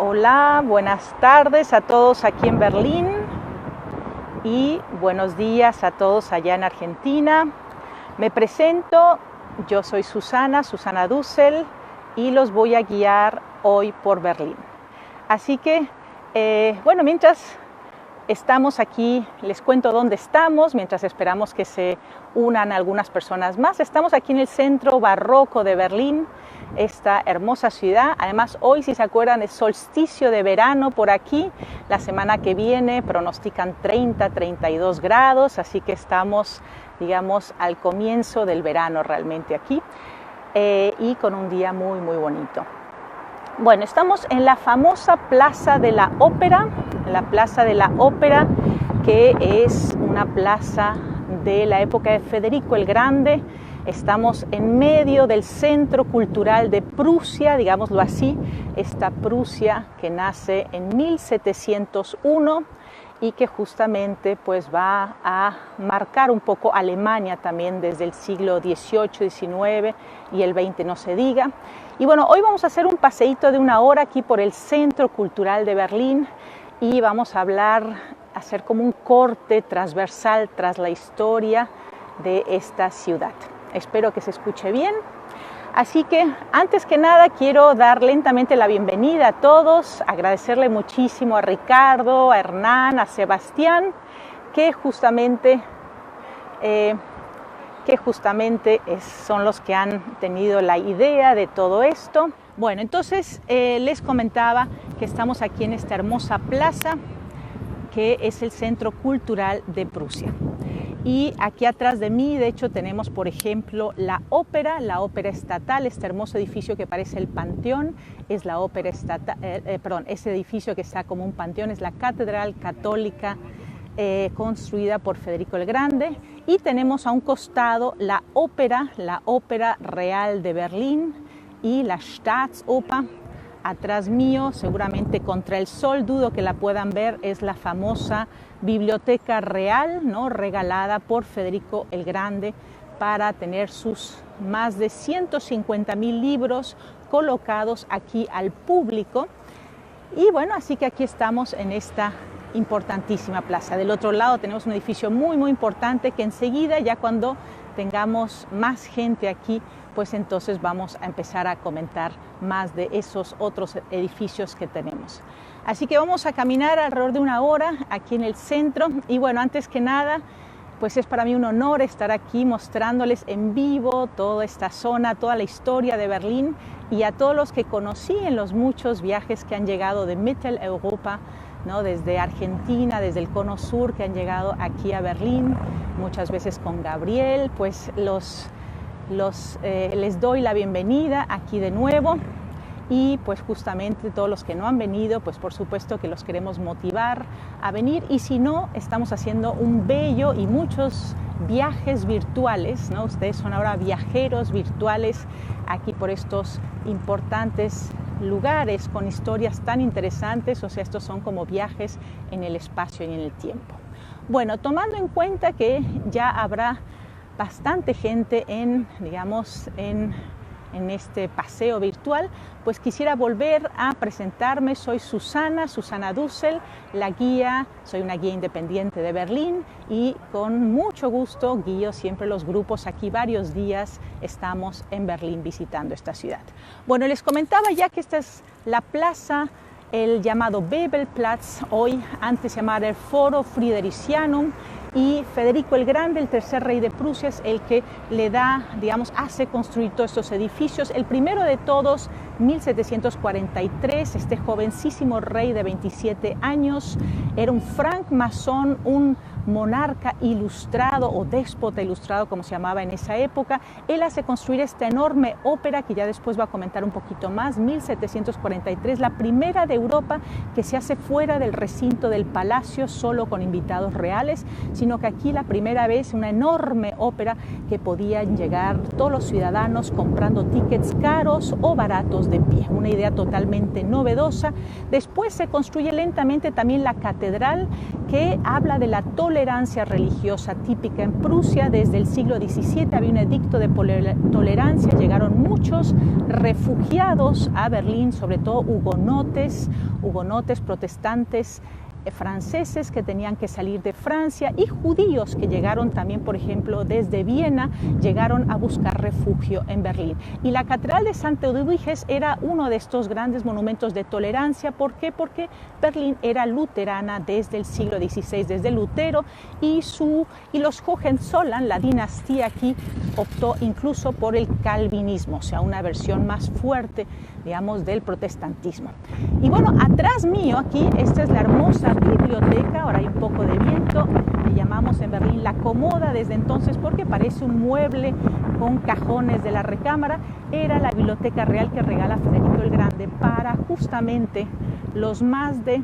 Hola, buenas tardes a todos aquí en Berlín y buenos días a todos allá en Argentina. Me presento, yo soy Susana Dussel y los voy a guiar hoy por Berlín. Así que, mientras estamos aquí, les cuento dónde estamos, mientras esperamos que se unan algunas personas más. Estamos aquí en el centro barroco de Berlín, esta hermosa ciudad. Además, hoy, si se acuerdan, es solsticio de verano por aquí. La semana que viene pronostican 32 grados, así que estamos, digamos, al comienzo del verano realmente aquí y con un día muy, muy bonito. Bueno, estamos en la famosa Plaza de la Ópera, que es una plaza de la época de Federico el Grande. Estamos en medio del centro cultural de Prusia, digámoslo así, esta Prusia que nace en 1701 y que justamente pues va a marcar un poco Alemania también desde el siglo XVIII, XIX y el XX no se diga. Y bueno, hoy vamos a hacer un paseíto de una hora aquí por el Centro Cultural de Berlín y vamos a hacer como un corte transversal tras la historia de esta ciudad. Espero que se escuche bien. Así que, antes que nada, quiero dar lentamente la bienvenida a todos, agradecerle muchísimo a Ricardo, a Hernán, a Sebastián, que justamente son los que han tenido la idea de todo esto. Bueno, entonces les comentaba que estamos aquí en esta hermosa plaza, que es el Centro Cultural de Prusia. Y aquí atrás de mí, de hecho, tenemos, por ejemplo, la ópera estatal, este hermoso edificio que parece el Panteón, es la ópera estatal, ese edificio que está como un panteón, es la Catedral Católica construida por Federico el Grande. Y tenemos a un costado la ópera real de Berlín y la Staatsoper. Atrás mío, seguramente contra el sol, dudo que la puedan ver, es la famosa Biblioteca Real, ¿no?, regalada por Federico el Grande para tener sus más de 150,000 libros colocados aquí al público. Y bueno, así que aquí estamos en esta importantísima plaza. Del otro lado tenemos un edificio muy, muy importante que enseguida, ya cuando tengamos más gente aquí, pues entonces vamos a empezar a comentar más de esos otros edificios que tenemos. Así que vamos a caminar alrededor de una hora aquí en el centro. Y bueno, antes que nada, pues es para mí un honor estar aquí mostrándoles en vivo toda esta zona, toda la historia de Berlín y a todos los que conocí en los muchos viajes que han llegado de Mitteleuropa, ¿no?, desde Argentina, desde el Cono Sur, que han llegado aquí a Berlín, muchas veces con Gabriel. Pues les doy la bienvenida aquí de nuevo y pues justamente todos los que no han venido, pues por supuesto que los queremos motivar a venir, y si no, estamos haciendo un bello y muchos viajes virtuales, ¿no? Ustedes son ahora viajeros virtuales aquí por estos importantes lugares con historias tan interesantes. O sea, estos son como viajes en el espacio y en el tiempo. Bueno, tomando en cuenta que ya habrá bastante gente en este paseo virtual, pues quisiera volver a presentarme. Soy Susana Dussel, soy una guía independiente de Berlín y con mucho gusto guío siempre los grupos. Aquí varios días estamos en Berlín visitando esta ciudad. Bueno, les comentaba ya que esta es la plaza, el llamado Bebelplatz, hoy antes llamado el Foro Fridericianum, y Federico el Grande, el tercer rey de Prusia, es el que le hace construir todos estos edificios. El primero de todos, 1743, este jovencísimo rey de 27 años, era un francmasón, un monarca ilustrado o déspota ilustrado, como se llamaba en esa época. Él hace construir esta enorme ópera que ya después va a comentar un poquito más, 1743, la primera de Europa que se hace fuera del recinto del palacio, solo con invitados reales, sino que aquí la primera vez una enorme ópera que podían llegar todos los ciudadanos comprando tickets caros o baratos estamos de pie. Una idea totalmente novedosa. Después se construye lentamente también la catedral, que habla de la tolerancia religiosa típica en Prusia. Desde el siglo XVII había un edicto de tolerancia, llegaron muchos refugiados a Berlín, sobre todo hugonotes protestantes franceses que tenían que salir de Francia, y judíos que llegaron también, por ejemplo, desde Viena, llegaron a buscar refugio en Berlín. Y la Catedral de St. Eduviges era uno de estos grandes monumentos de tolerancia. ¿Por qué? Porque Berlín era luterana desde el siglo XVI, desde Lutero, y los Hohenzollern, la dinastía aquí, optó incluso por el calvinismo, o sea, una versión más fuerte, digamos, del protestantismo. Y bueno, atrás mío aquí, esta es la hermosa biblioteca. Ahora hay un poco de viento, le llamamos en Berlín la Comoda desde entonces porque parece un mueble con cajones de la recámara. Era la biblioteca real que regala Federico el Grande para justamente los más de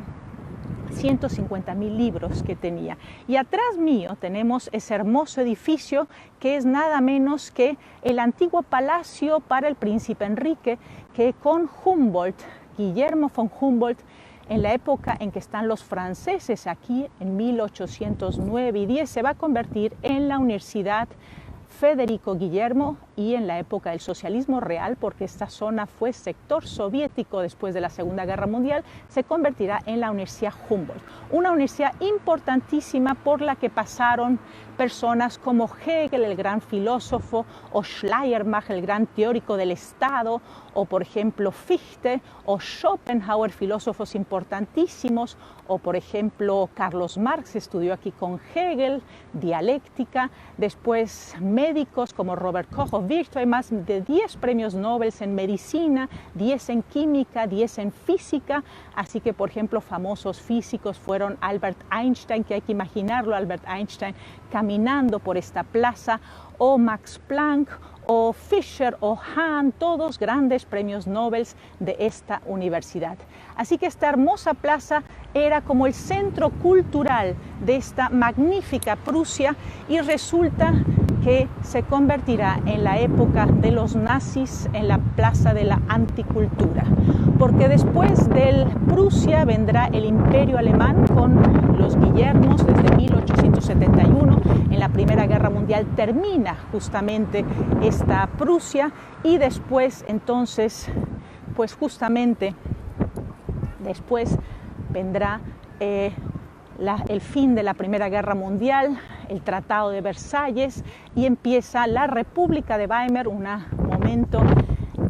150.000 libros que tenía. Y atrás mío tenemos ese hermoso edificio que es nada menos que el antiguo palacio para el príncipe Enrique, que con Humboldt, Guillermo von Humboldt, en la época en que están los franceses aquí, en 1809 y 10, se va a convertir en la Universidad Federico Guillermo, y en la época del socialismo real, porque esta zona fue sector soviético después de la Segunda Guerra Mundial, se convertirá en la Universidad Humboldt, una universidad importantísima por la que pasaron personas como Hegel, el gran filósofo, o Schleiermacher, el gran teórico del Estado, o por ejemplo Fichte, o Schopenhauer, filósofos importantísimos, o por ejemplo Carlos Marx estudió aquí con Hegel, dialéctica. Después médicos como Robert Koch o Virchow, hay más de 10 premios Nobel en medicina, 10 en química, 10 en física. Así que, por ejemplo, famosos físicos fueron Albert Einstein, que hay que imaginarlo, Albert Einstein caminando por esta plaza, o Max Planck, o Fischer, o Hahn, todos grandes premios Nobel de esta universidad. Así que esta hermosa plaza era como el centro cultural de esta magnífica Prusia, y resulta que se convertirá en la época de los nazis en la plaza de la anticultura, porque después del Prusia vendrá el Imperio Alemán con los Guillermos desde 1871. En la Primera Guerra Mundial termina justamente esta Prusia, y después entonces, pues justamente después vendrá el fin de la Primera Guerra Mundial, el Tratado de Versalles, y empieza la República de Weimar, un momento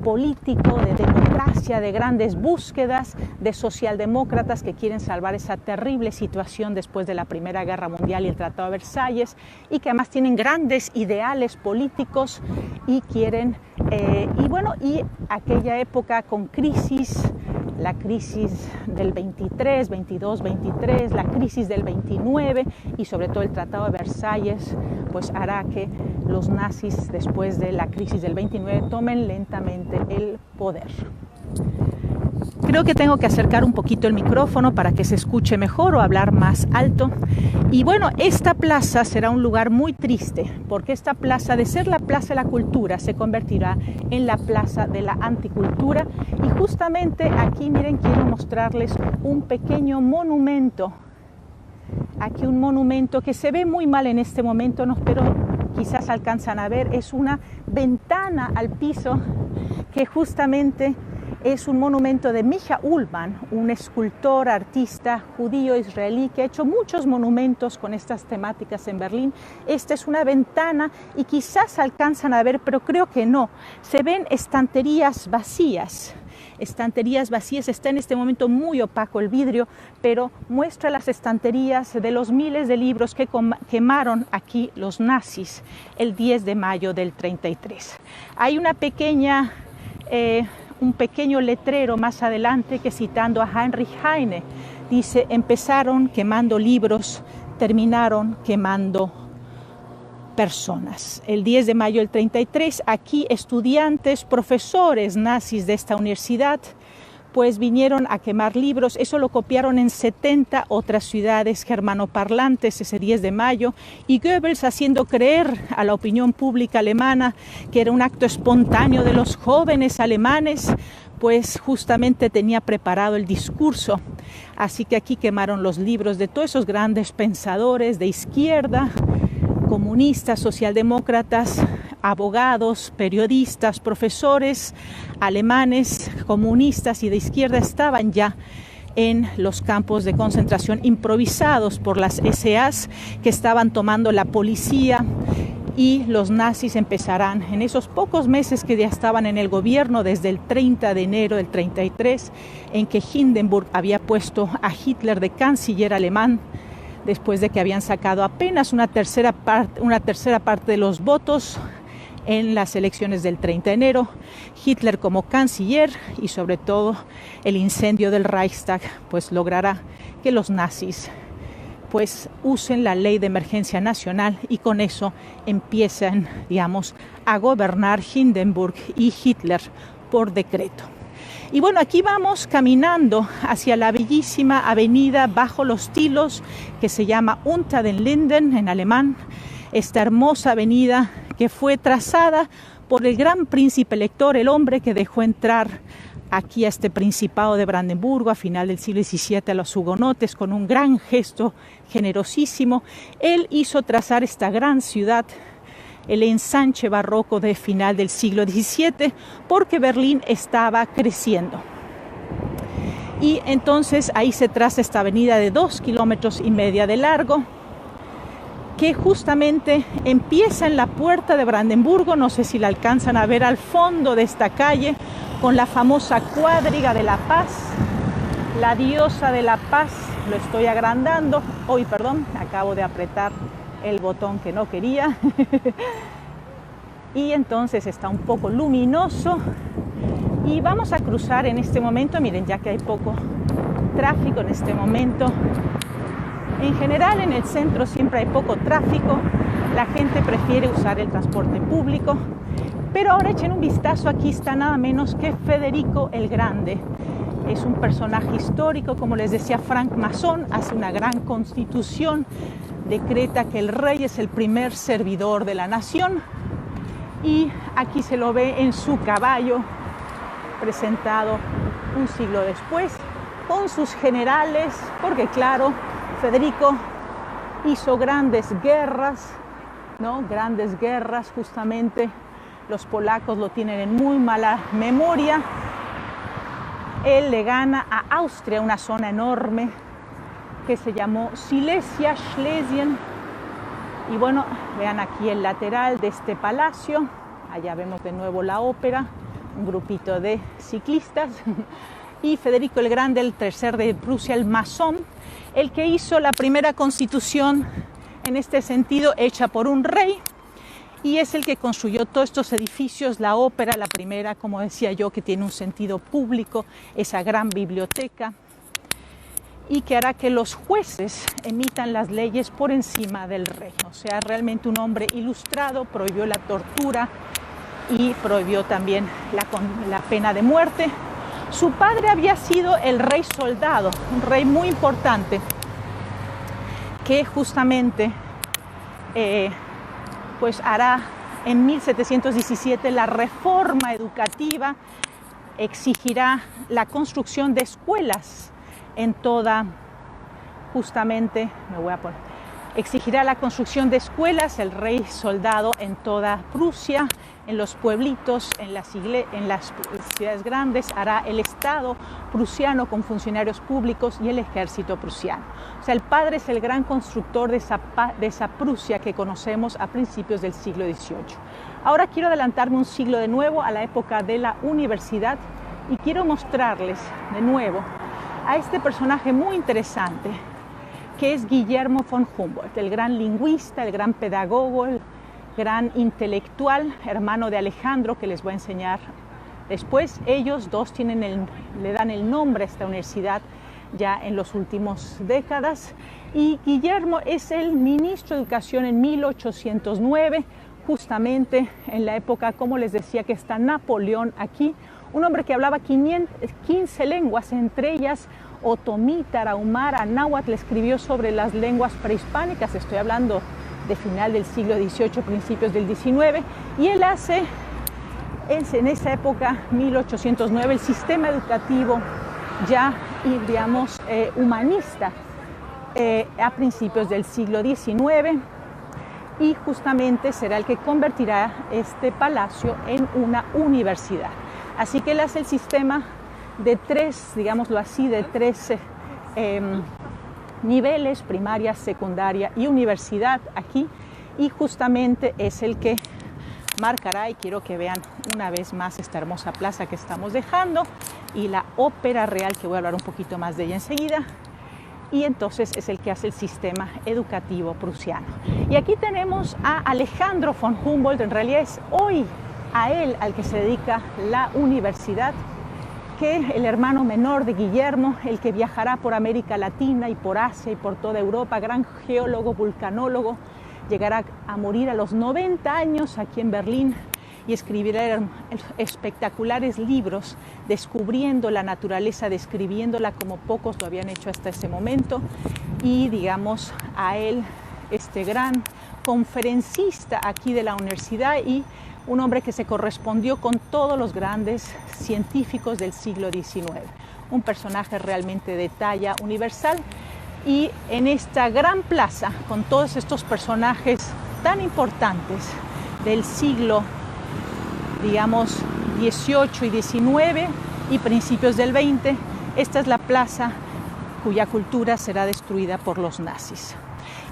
político de democracia, de grandes búsquedas de socialdemócratas que quieren salvar esa terrible situación después de la Primera Guerra Mundial y el Tratado de Versalles, y que además tienen grandes ideales políticos y quieren, y aquella época con crisis, la crisis del 23, 22, 23, la crisis del 29 y sobre todo el Tratado de Versalles, pues hará que los nazis después de la crisis del 29 tomen lentamente el poder. Creo que tengo que acercar un poquito el micrófono para que se escuche mejor o hablar más alto. Y bueno, esta plaza será un lugar muy triste, porque esta plaza, de ser la Plaza de la Cultura, se convertirá en la Plaza de la Anticultura. Y justamente aquí, miren, quiero mostrarles un pequeño monumento. Aquí un monumento que se ve muy mal en este momento, ¿no? Pero quizás alcanzan a ver, es una ventana al piso que justamente es un monumento de Micha Ullmann, un escultor, artista judío israelí que ha hecho muchos monumentos con estas temáticas en Berlín. Esta es una ventana y quizás alcanzan a ver, pero creo que no. Se ven estanterías vacías. Está en este momento muy opaco el vidrio, pero muestra las estanterías de los miles de libros que quemaron aquí los nazis el 10 de mayo del 33. Hay un pequeño letrero más adelante que, citando a Heinrich Heine, dice: empezaron quemando libros, terminaron quemando personas. El 10 de mayo del 33, aquí estudiantes, profesores nazis de esta universidad, pues vinieron a quemar libros. Eso lo copiaron en 70 otras ciudades germanoparlantes ese 10 de mayo, y Goebbels, haciendo creer a la opinión pública alemana que era un acto espontáneo de los jóvenes alemanes, pues justamente tenía preparado el discurso. Así que aquí quemaron los libros de todos esos grandes pensadores de izquierda, comunistas, socialdemócratas, abogados, periodistas, profesores alemanes, comunistas y de izquierda. Estaban ya en los campos de concentración improvisados por las SAs, que estaban tomando la policía, y los nazis empezarán en esos pocos meses que ya estaban en el gobierno, desde el 30 de enero del 33, en que Hindenburg había puesto a Hitler de canciller alemán, después de que habían sacado apenas una tercera parte de los votos en las elecciones del 30 de enero, Hitler como canciller, y sobre todo el incendio del Reichstag, pues logrará que los nazis pues usen la ley de emergencia nacional, y con eso empiezan, digamos, a gobernar Hindenburg y Hitler por decreto. Y bueno, aquí vamos caminando hacia la bellísima avenida bajo los tilos, que se llama Unter den Linden en alemán, esta hermosa avenida que fue trazada por el gran príncipe elector, el hombre que dejó entrar aquí a este Principado de Brandenburgo a final del siglo XVII a los hugonotes con un gran gesto generosísimo. Él hizo trazar esta gran ciudad, el ensanche barroco de final del siglo XVII, porque Berlín estaba creciendo. Y entonces ahí se traza esta avenida de 2,5 kilómetros de largo, que justamente empieza en la puerta de Brandenburgo. No sé si la alcanzan a ver al fondo de esta calle, con la famosa cuadriga de la paz, la diosa de la paz. Lo estoy agrandando. Hoy, perdón, acabo de apretar el botón que no quería. Y entonces está un poco luminoso. Y vamos a cruzar en este momento. Miren, ya que hay poco tráfico en este momento. En general, en el centro siempre hay poco tráfico. La gente prefiere usar el transporte público. Pero ahora echen un vistazo, aquí está nada menos que Federico el Grande. Es un personaje histórico, como les decía, francmasón, hace una gran constitución, decreta que el rey es el primer servidor de la nación, y aquí se lo ve en su caballo, presentado un siglo después, con sus generales, porque claro, Federico hizo grandes guerras, ¿no? Grandes guerras, justamente. Los polacos lo tienen en muy mala memoria. Él le gana a Austria, una zona enorme que se llamó Silesia, Schlesien. Y bueno, vean aquí el lateral de este palacio. Allá vemos de nuevo la ópera, un grupito de ciclistas. Y Federico el Grande, el tercer de Prusia, el masón, el que hizo la primera constitución en este sentido, hecha por un rey. Y es el que construyó todos estos edificios, la ópera, la primera, como decía yo, que tiene un sentido público, esa gran biblioteca, y que hará que los jueces emitan las leyes por encima del rey. O sea, realmente un hombre ilustrado, prohibió la tortura y prohibió también la pena de muerte. Su padre había sido el rey soldado, un rey muy importante, que justamente pues hará en 1717 la reforma educativa, exigirá la construcción de escuelas en toda, justamente, exigirá la construcción de escuelas, el rey soldado, en toda Prusia, en los pueblitos, en las ciudades grandes, hará el Estado prusiano con funcionarios públicos y el ejército prusiano. O sea, el padre es el gran constructor de esa Prusia que conocemos a principios del siglo XVIII. Ahora quiero adelantarme un siglo de nuevo a la época de la universidad, y quiero mostrarles de nuevo a este personaje muy interesante, que es Guillermo von Humboldt, el gran lingüista, el gran pedagogo, el gran intelectual, hermano de Alejandro, que les voy a enseñar después. Ellos dos le dan el nombre a esta universidad ya en las últimas décadas. Y Guillermo es el ministro de Educación en 1809, justamente en la época, como les decía, que está Napoleón aquí, un hombre que hablaba 15 lenguas, entre ellas otomí, tarahumara, náhuatl. Escribió sobre las lenguas prehispánicas, estoy hablando de final del siglo XVIII, principios del XIX, y él hace en esa época, 1809, el sistema educativo ya, digamos, humanista a principios del siglo XIX, y justamente será el que convertirá este palacio en una universidad. Así que él hace el sistema de tres, digámoslo así, de tres niveles: primaria, secundaria y universidad aquí, y justamente es el que marcará, y quiero que vean una vez más esta hermosa plaza que estamos dejando y la Ópera Real, que voy a hablar un poquito más de ella enseguida, y entonces es el que hace el sistema educativo prusiano. Y aquí tenemos a Alejandro von Humboldt. En realidad es hoy a él al que se dedica la universidad, que el hermano menor de Guillermo, el que viajará por América Latina y por Asia y por toda Europa, gran geólogo, vulcanólogo, llegará a morir a los 90 años aquí en Berlín y escribirá espectaculares libros descubriendo la naturaleza, describiéndola como pocos lo habían hecho hasta ese momento. Y digamos a él, este gran conferencista aquí de la universidad y un hombre que se correspondió con todos los grandes científicos del siglo XIX. Un personaje realmente de talla universal. Y en esta gran plaza, con todos estos personajes tan importantes del siglo, digamos, XVIII y XIX y principios del XX, esta es la plaza cuya cultura será destruida por los nazis.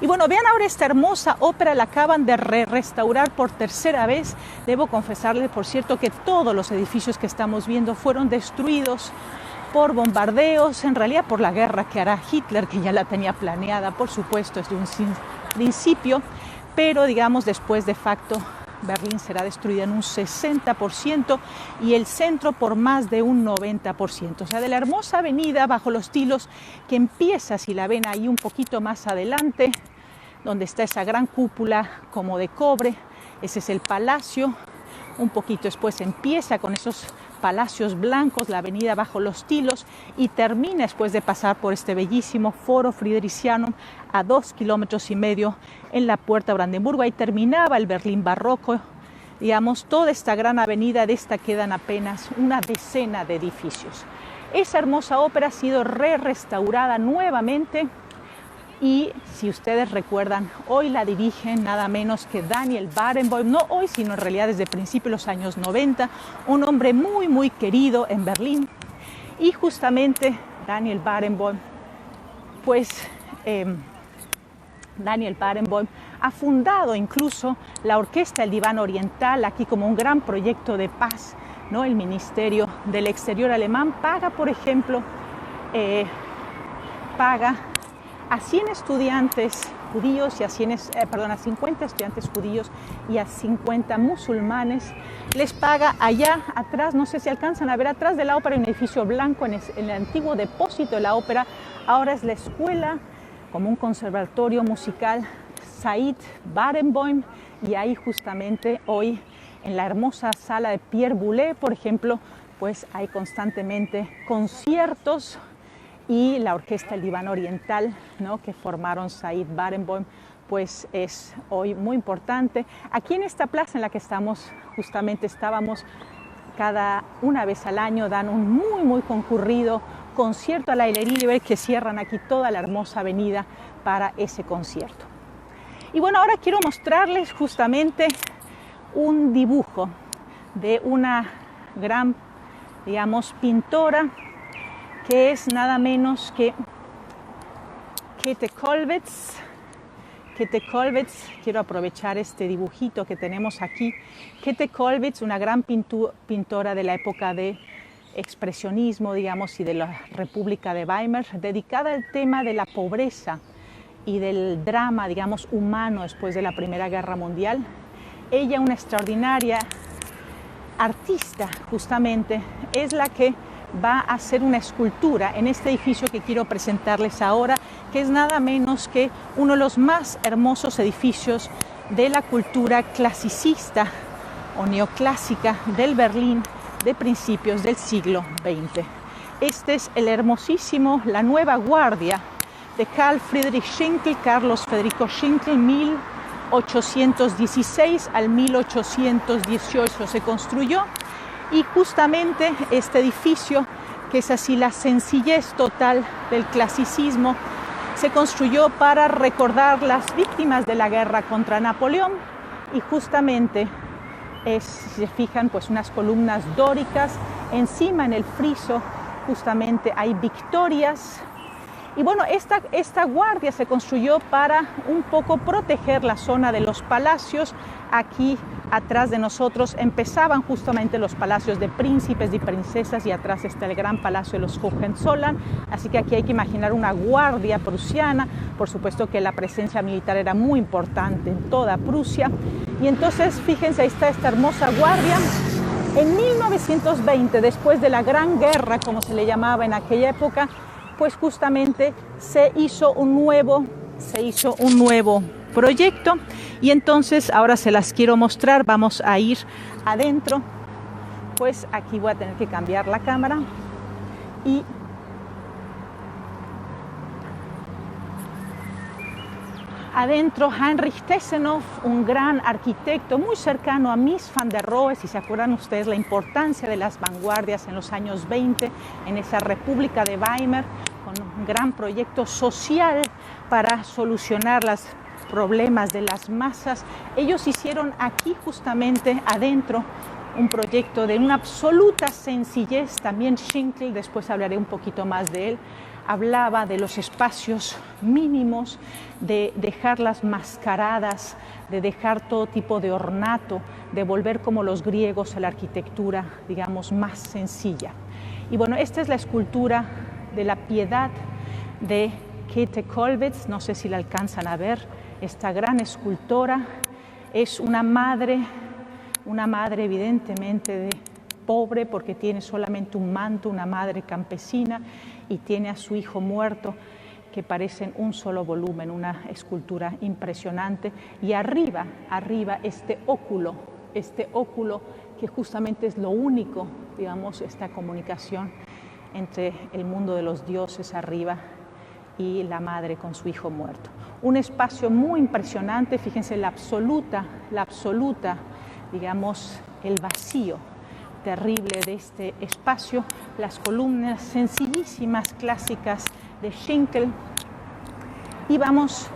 Y bueno, vean ahora esta hermosa ópera, la acaban de restaurar por tercera vez. Debo confesarles, por cierto, que todos los edificios que estamos viendo fueron destruidos por bombardeos, en realidad por la guerra que hará Hitler, que ya la tenía planeada, por supuesto, desde un principio, pero digamos después de facto Berlín será destruida en un 60% y el centro por más de un 90%. O sea, de la hermosa avenida bajo los tilos que empieza, si la ven ahí un poquito más adelante, donde está esa gran cúpula como de cobre, ese es el palacio. Un poquito después empieza con esos palacios blancos, la avenida bajo los tilos, y termina después de pasar por este bellísimo foro fridericiano a 2,5 kilómetros en la Puerta Brandenburgo. Ahí terminaba el Berlín barroco. Digamos, toda esta gran avenida, de esta quedan apenas una decena de edificios. Esa hermosa ópera ha sido restaurada nuevamente. Y si ustedes recuerdan, hoy la dirigen nada menos que Daniel Barenboim, no hoy, sino en realidad desde principios de los años 90, un hombre muy querido en Berlín. Y justamente Daniel Barenboim, Daniel Barenboim ha fundado incluso la Orquesta del Diván Oriental, aquí como un gran proyecto de paz, ¿no? El Ministerio del Exterior alemán paga, por ejemplo, a 100 estudiantes judíos y a 50 estudiantes judíos y a 50 musulmanes. Les paga allá atrás, no sé si alcanzan a ver, atrás de la ópera hay un edificio blanco en el antiguo depósito de la ópera. Ahora es la escuela, como un conservatorio musical, Said Barenboim, y ahí justamente hoy en la hermosa sala de Pierre Boulez, por ejemplo, pues hay constantemente conciertos. Y la Orquesta del Diván Oriental, ¿no?, que formaron Said Barenboim, pues es hoy muy importante. Aquí en esta plaza en la que estábamos cada una vez al año, dan un muy concurrido concierto al aire libre, que cierran aquí toda la hermosa avenida para ese concierto. Y bueno, ahora quiero mostrarles justamente un dibujo de una gran, digamos, pintora, que es nada menos que Käthe Kollwitz. Käthe Kollwitz, quiero aprovechar este dibujito que tenemos aquí. Käthe Kollwitz, una gran pintora de la época de expresionismo, digamos, y de la República de Weimar, dedicada al tema de la pobreza y del drama, digamos, humano después de la Primera Guerra Mundial. Ella, una extraordinaria artista, justamente, es la que va a hacer una escultura en este edificio que quiero presentarles ahora, que es nada menos que uno de los más hermosos edificios de la cultura clasicista o neoclásica del Berlín de principios del siglo XX. Este es la nueva guardia de Carl Friedrich Schinkel, Carlos Federico Schinkel, 1816 al 1818 se construyó, y justamente este edificio, que es así la sencillez total del clasicismo, se construyó para recordar las víctimas de la guerra contra Napoleón, y justamente si se fijan, pues unas columnas dóricas, encima en el friso justamente hay victorias. Y bueno, esta guardia se construyó para un poco proteger la zona de los palacios. Aquí atrás de nosotros empezaban justamente los palacios de príncipes y princesas, y atrás está el gran palacio de los Hohenzollern. Así que aquí hay que imaginar una guardia prusiana. Por supuesto que la presencia militar era muy importante en toda Prusia. Y entonces, fíjense, ahí está esta hermosa guardia. En 1920, después de la Gran Guerra, como se le llamaba en aquella época, pues justamente se hizo un nuevo proyecto, y entonces ahora se las quiero mostrar. Vamos a ir adentro. Pues aquí voy a tener que cambiar la cámara, y adentro Heinrich Tessenow, un gran arquitecto muy cercano a Mies van der Rohe. Si se acuerdan ustedes la importancia de las vanguardias en los años 20 en esa República de Weimar, con un gran proyecto social para solucionar los problemas de las masas. Ellos hicieron aquí justamente adentro un proyecto de una absoluta sencillez. También Schinkel, después hablaré un poquito más de él, hablaba de los espacios mínimos, de dejar las mascaradas, de dejar todo tipo de ornato, de volver como los griegos a la arquitectura, digamos, más sencilla. Y bueno, esta es la escultura de la Piedad de Käthe Kollwitz. No sé si la alcanzan a ver. Esta gran escultora es una madre evidentemente pobre, porque tiene solamente un manto, una madre campesina, y tiene a su hijo muerto, que parecen un solo volumen, una escultura impresionante. Y arriba este óculo que justamente es lo único, digamos, esta comunicación entre el mundo de los dioses arriba y la madre con su hijo muerto. Un espacio muy impresionante. Fíjense la absoluta, digamos, el vacío terrible de este espacio, las columnas sencillísimas, clásicas de Schinkel. Y vamos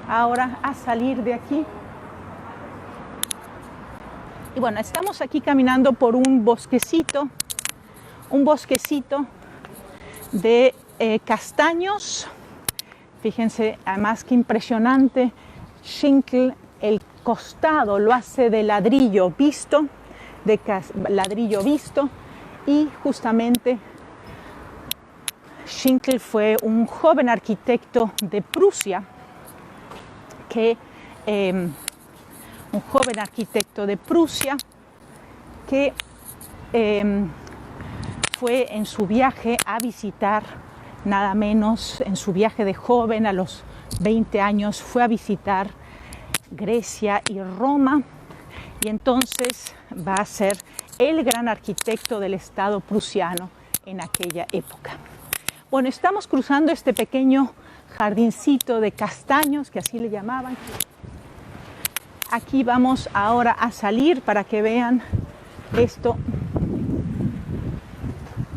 ahora a salir de aquí. Y bueno, estamos aquí caminando por un bosquecito de castaños. Fíjense, además, qué impresionante. Schinkel, el costado lo hace de ladrillo visto, y justamente Schinkel fue un joven arquitecto de Prusia que fue en su viaje a visitar, nada menos, en su viaje de joven a los 20 años, fue a visitar Grecia y Roma, y entonces va a ser el gran arquitecto del Estado prusiano en aquella época. Bueno, estamos cruzando este pequeño jardincito de castaños, que así le llamaban. Aquí vamos ahora a salir para que vean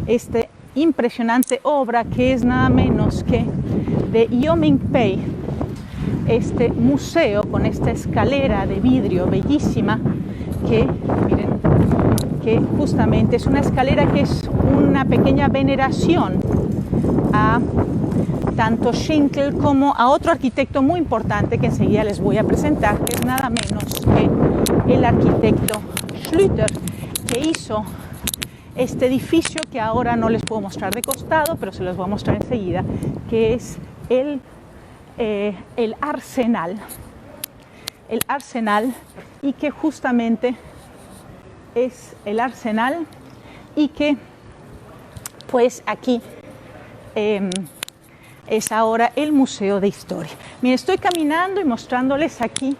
esta impresionante obra, que es nada menos que de Yomingpei, este museo con esta escalera de vidrio bellísima, que miren, que justamente es una escalera que es una pequeña veneración a tanto Schinkel como a otro arquitecto muy importante que enseguida les voy a presentar, que es nada menos que el arquitecto Schlüter, que hizo este edificio que ahora no les puedo mostrar de costado, pero se los voy a mostrar enseguida, que es el Arsenal, y que justamente es el Arsenal, y que pues aquí es ahora el Museo de Historia. Miren, estoy caminando y mostrándoles aquí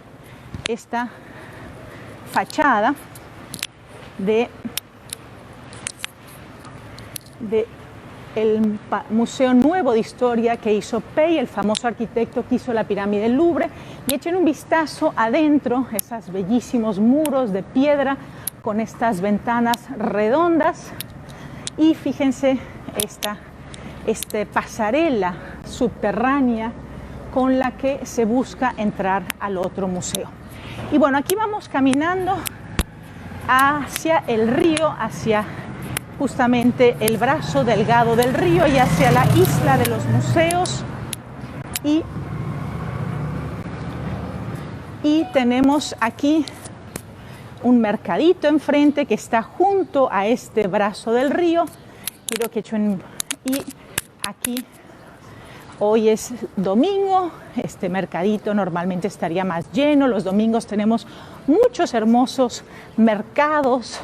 esta fachada de del Museo Nuevo de Historia que hizo Pei, el famoso arquitecto que hizo la pirámide del Louvre, y echen un vistazo adentro, esos bellísimos muros de piedra con estas ventanas redondas, y fíjense esta pasarela subterránea con la que se busca entrar al otro museo. Y bueno, aquí vamos caminando hacia el río, hacia justamente el brazo delgado del río y hacia la isla de los museos, y tenemos aquí un mercadito enfrente que está junto a este brazo del río. Quiero que y aquí hoy es domingo, este mercadito normalmente estaría más lleno. Los domingos tenemos muchos hermosos mercados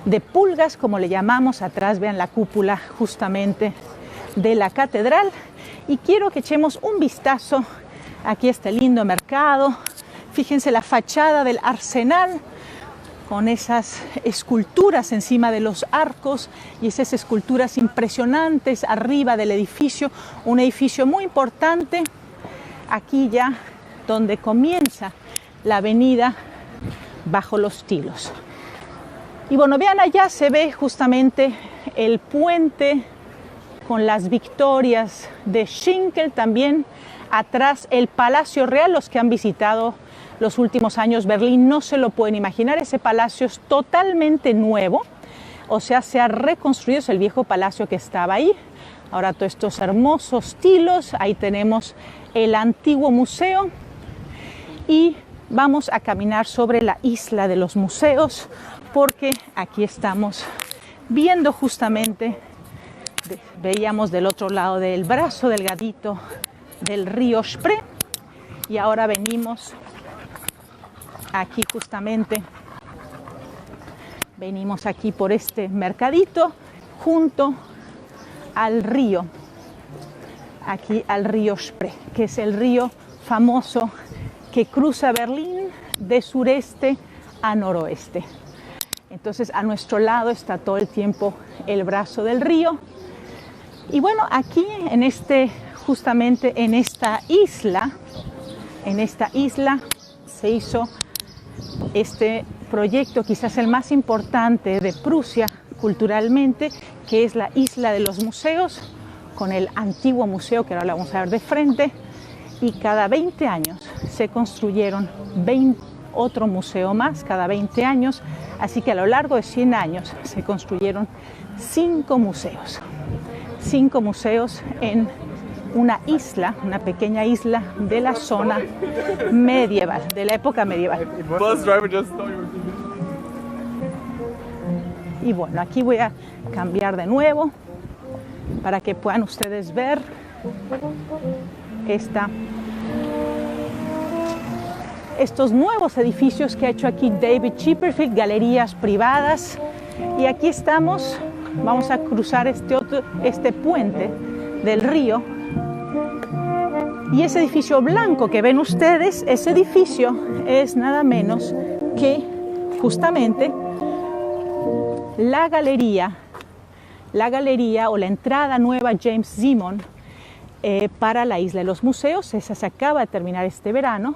de pulgas, como le llamamos. Atrás vean la cúpula justamente de la catedral, y quiero que echemos un vistazo aquí a este lindo mercado. Fíjense la fachada del arsenal con esas esculturas encima de los arcos y esas esculturas impresionantes arriba del edificio, un edificio muy importante aquí ya donde comienza la avenida Bajo los Tilos. Y bueno, vean, allá se ve justamente el puente con las victorias de Schinkel, también atrás el Palacio Real. Los que han visitado los últimos años Berlín no se lo pueden imaginar, ese palacio es totalmente nuevo, o sea, se ha reconstruido, es el viejo palacio que estaba ahí. Ahora todos estos hermosos tilos, ahí tenemos el antiguo museo, y vamos a caminar sobre la isla de los museos, porque aquí estamos viendo justamente, veíamos del otro lado del brazo delgadito del río Spree, y ahora venimos aquí justamente, venimos aquí por este mercadito junto al río, aquí al río Spree, que es el río famoso que cruza Berlín de sureste a noroeste. Entonces a nuestro lado está todo el tiempo el brazo del río. Y bueno, aquí justamente en esta isla se hizo este proyecto, quizás el más importante de Prusia culturalmente, que es la isla de los museos, con el antiguo museo que ahora lo vamos a ver de frente, y cada 20 años se construyeron otro museo más, cada 20 años, así que a lo largo de 100 años se construyeron 5 museos en una isla, una pequeña isla de la zona medieval, de la época medieval. Y bueno, aquí voy a cambiar de nuevo para que puedan ustedes ver estos nuevos edificios que ha hecho aquí David Chipperfield, galerías privadas. Y aquí estamos, vamos a cruzar este puente del río, y ese edificio blanco que ven ustedes, ese edificio es nada menos que justamente la galería o la entrada nueva James Simon para la isla de los museos. Esa se acaba de terminar este verano.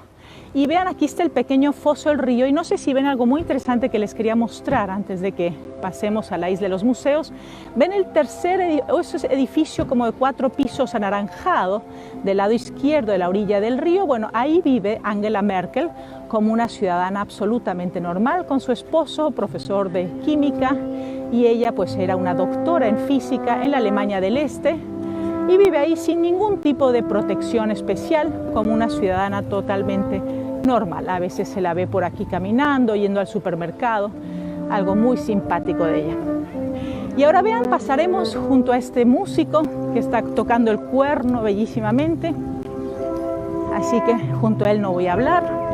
Y vean, aquí está el pequeño foso del río, y no sé si ven algo muy interesante que les quería mostrar antes de que pasemos a la isla de los museos. Ven el tercer edificio como de 4 pisos anaranjado del lado izquierdo de la orilla del río. Bueno, ahí vive Angela Merkel como una ciudadana absolutamente normal con su esposo, profesor de química, y ella pues era una doctora en física en la Alemania del Este, y vive ahí sin ningún tipo de protección especial, como una ciudadana totalmente normal. A veces se la ve por aquí caminando, yendo al supermercado, algo muy simpático de ella. Y ahora vean, pasaremos junto a este músico que está tocando el cuerno bellísimamente, así que junto a él no voy a hablar.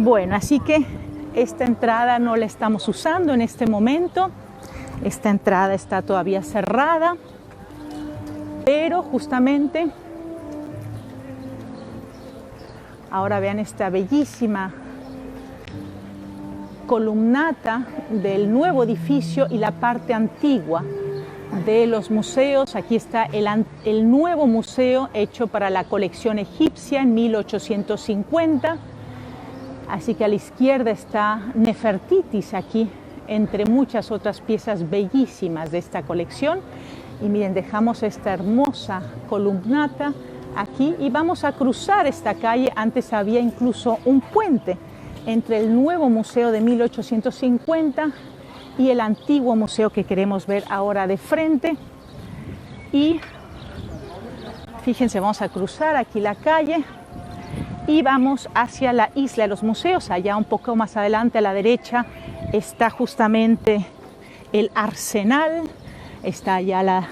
Bueno, así que esta entrada no la estamos usando en este momento. Esta entrada está todavía cerrada, pero justamente ahora vean esta bellísima columnata del nuevo edificio y la parte antigua de los museos. Aquí está el nuevo museo hecho para la colección egipcia en 1850. Así que a la izquierda está Nefertitis aquí, entre muchas otras piezas bellísimas de esta colección. Y miren, dejamos esta hermosa columnata aquí y vamos a cruzar esta calle. Antes había incluso un puente entre el nuevo museo de 1850 y el antiguo museo que queremos ver ahora de frente. Y fíjense, vamos a cruzar aquí la calle y vamos hacia la isla de los museos. Allá un poco más adelante a la derecha está justamente el Arsenal. Está allá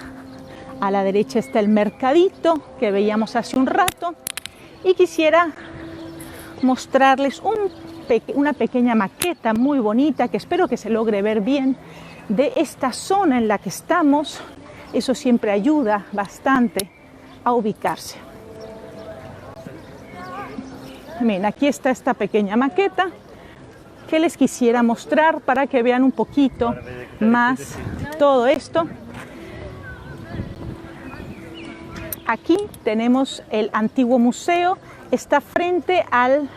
a la derecha está el mercadito que veíamos hace un rato. Y quisiera mostrarles una pequeña maqueta muy bonita que espero que se logre ver bien de esta zona en la que estamos. Eso siempre ayuda bastante a ubicarse. Miren, aquí está esta pequeña maqueta que les quisiera mostrar para que vean un poquito más todo esto. Aquí tenemos el antiguo museo, está frente al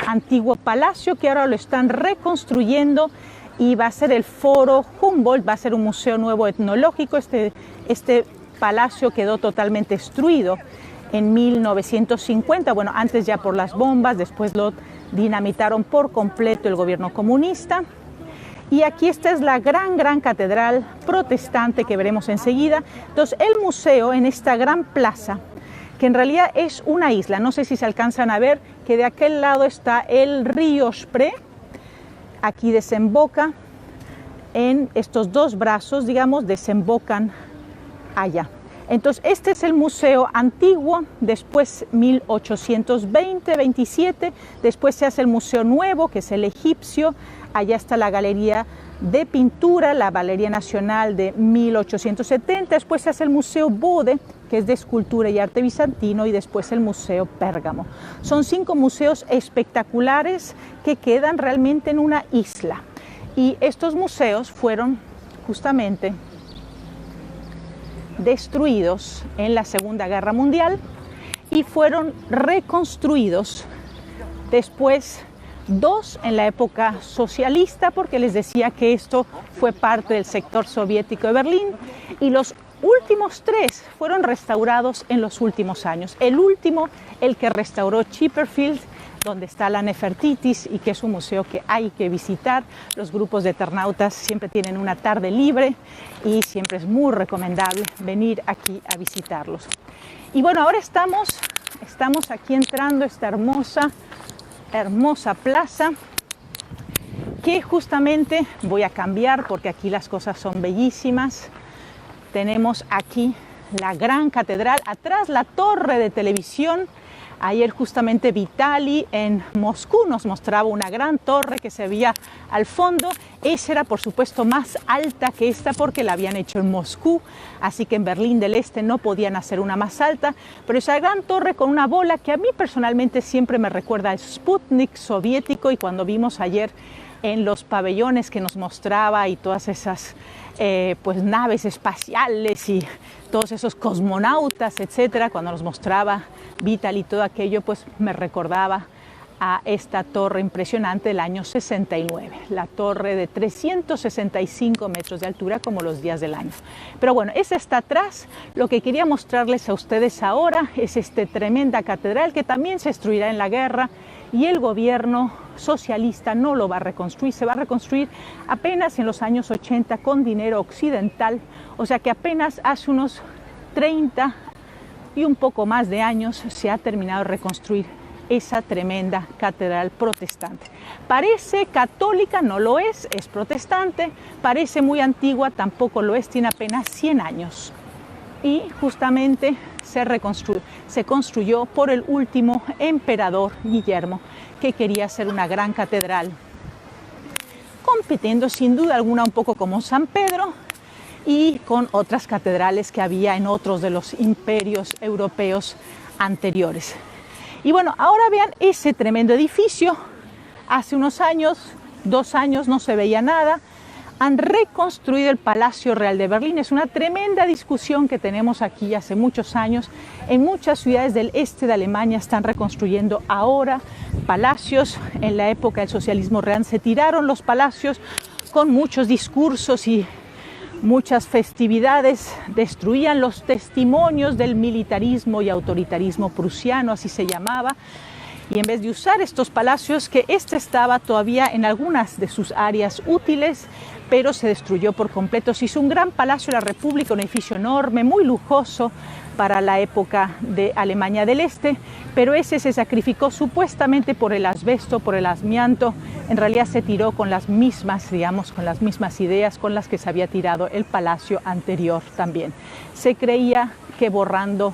antiguo palacio que ahora lo están reconstruyendo y va a ser el Foro Humboldt, va a ser un museo nuevo etnológico. Este palacio quedó totalmente destruido en 1950, bueno, antes ya por las bombas, después lo dinamitaron por completo el gobierno comunista. Y aquí esta es la gran catedral protestante que veremos enseguida. Entonces el museo en esta gran plaza, que en realidad es una isla, no sé si se alcanzan a ver que de aquel lado está el río Spree, aquí desemboca en estos dos brazos, digamos, desembocan allá. Entonces este es el museo antiguo, después 1820-27, después se hace el museo nuevo, que es el egipcio. Allá está la galería de pintura, la Galería Nacional de 1870, después se hace el Museo Bode, que es de escultura y arte bizantino, y después el Museo Pérgamo. Son 5 museos espectaculares que quedan realmente en una isla. Y estos museos fueron justamente destruidos en la Segunda Guerra Mundial y fueron reconstruidos después 2 en la época socialista, porque les decía que esto fue parte del sector soviético de Berlín, y los últimos 3 fueron restaurados en los últimos años. El último, el que restauró Chipperfield, donde está la Nefertitis y que es un museo que hay que visitar. Los grupos de eternautas siempre tienen una tarde libre y siempre es muy recomendable venir aquí a visitarlos. Y bueno, ahora estamos aquí entrando a esta hermosa plaza, que justamente voy a cambiar porque aquí las cosas son bellísimas. Tenemos aquí la gran catedral, atrás la torre de televisión. Ayer justamente Vitali en Moscú nos mostraba una gran torre que se veía al fondo. Esa era por supuesto más alta que esta porque la habían hecho en Moscú, así que en Berlín del Este no podían hacer una más alta, pero esa gran torre con una bola que a mí personalmente siempre me recuerda al Sputnik soviético, y cuando vimos ayer en los pabellones que nos mostraba y todas esas pues naves espaciales y todos esos cosmonautas, etcétera, cuando nos mostraba Vital y todo aquello, pues me recordaba a esta torre impresionante del año 69, la torre de 365 metros de altura, como los días del año. Pero bueno, esa está atrás. Lo que quería mostrarles a ustedes ahora es esta tremenda catedral que también se destruirá en la guerra, y el gobierno socialista no lo va a reconstruir, se va a reconstruir apenas en los años 80 con dinero occidental, o sea que apenas hace unos 30 y un poco más de años se ha terminado de reconstruir esa tremenda catedral protestante. Parece católica, no lo es protestante. Parece muy antigua, tampoco lo es, tiene apenas 100 años. Y justamente se construyó por el último emperador Guillermo, que quería hacer una gran catedral, compitiendo sin duda alguna un poco como San Pedro y con otras catedrales que había en otros de los imperios europeos anteriores. Y bueno, ahora vean ese tremendo edificio. Hace unos años, 2 años, no se veía nada. Han reconstruido el Palacio Real de Berlín. Es una tremenda discusión que tenemos aquí hace muchos años. En muchas ciudades del este de Alemania están reconstruyendo ahora palacios. En la época del socialismo real se tiraron los palacios con muchos discursos y muchas festividades, destruían los testimonios del militarismo y autoritarismo prusiano, así se llamaba. Y en vez de usar estos palacios, que estaba todavía en algunas de sus áreas útiles, pero se destruyó por completo. Se hizo un gran palacio de la República, un edificio enorme, muy lujoso para la época de Alemania del Este, pero ese se sacrificó supuestamente por el asbesto, por el amianto. En realidad se tiró con las mismas, digamos, con las mismas ideas con las que se había tirado el palacio anterior también. Se creía que borrando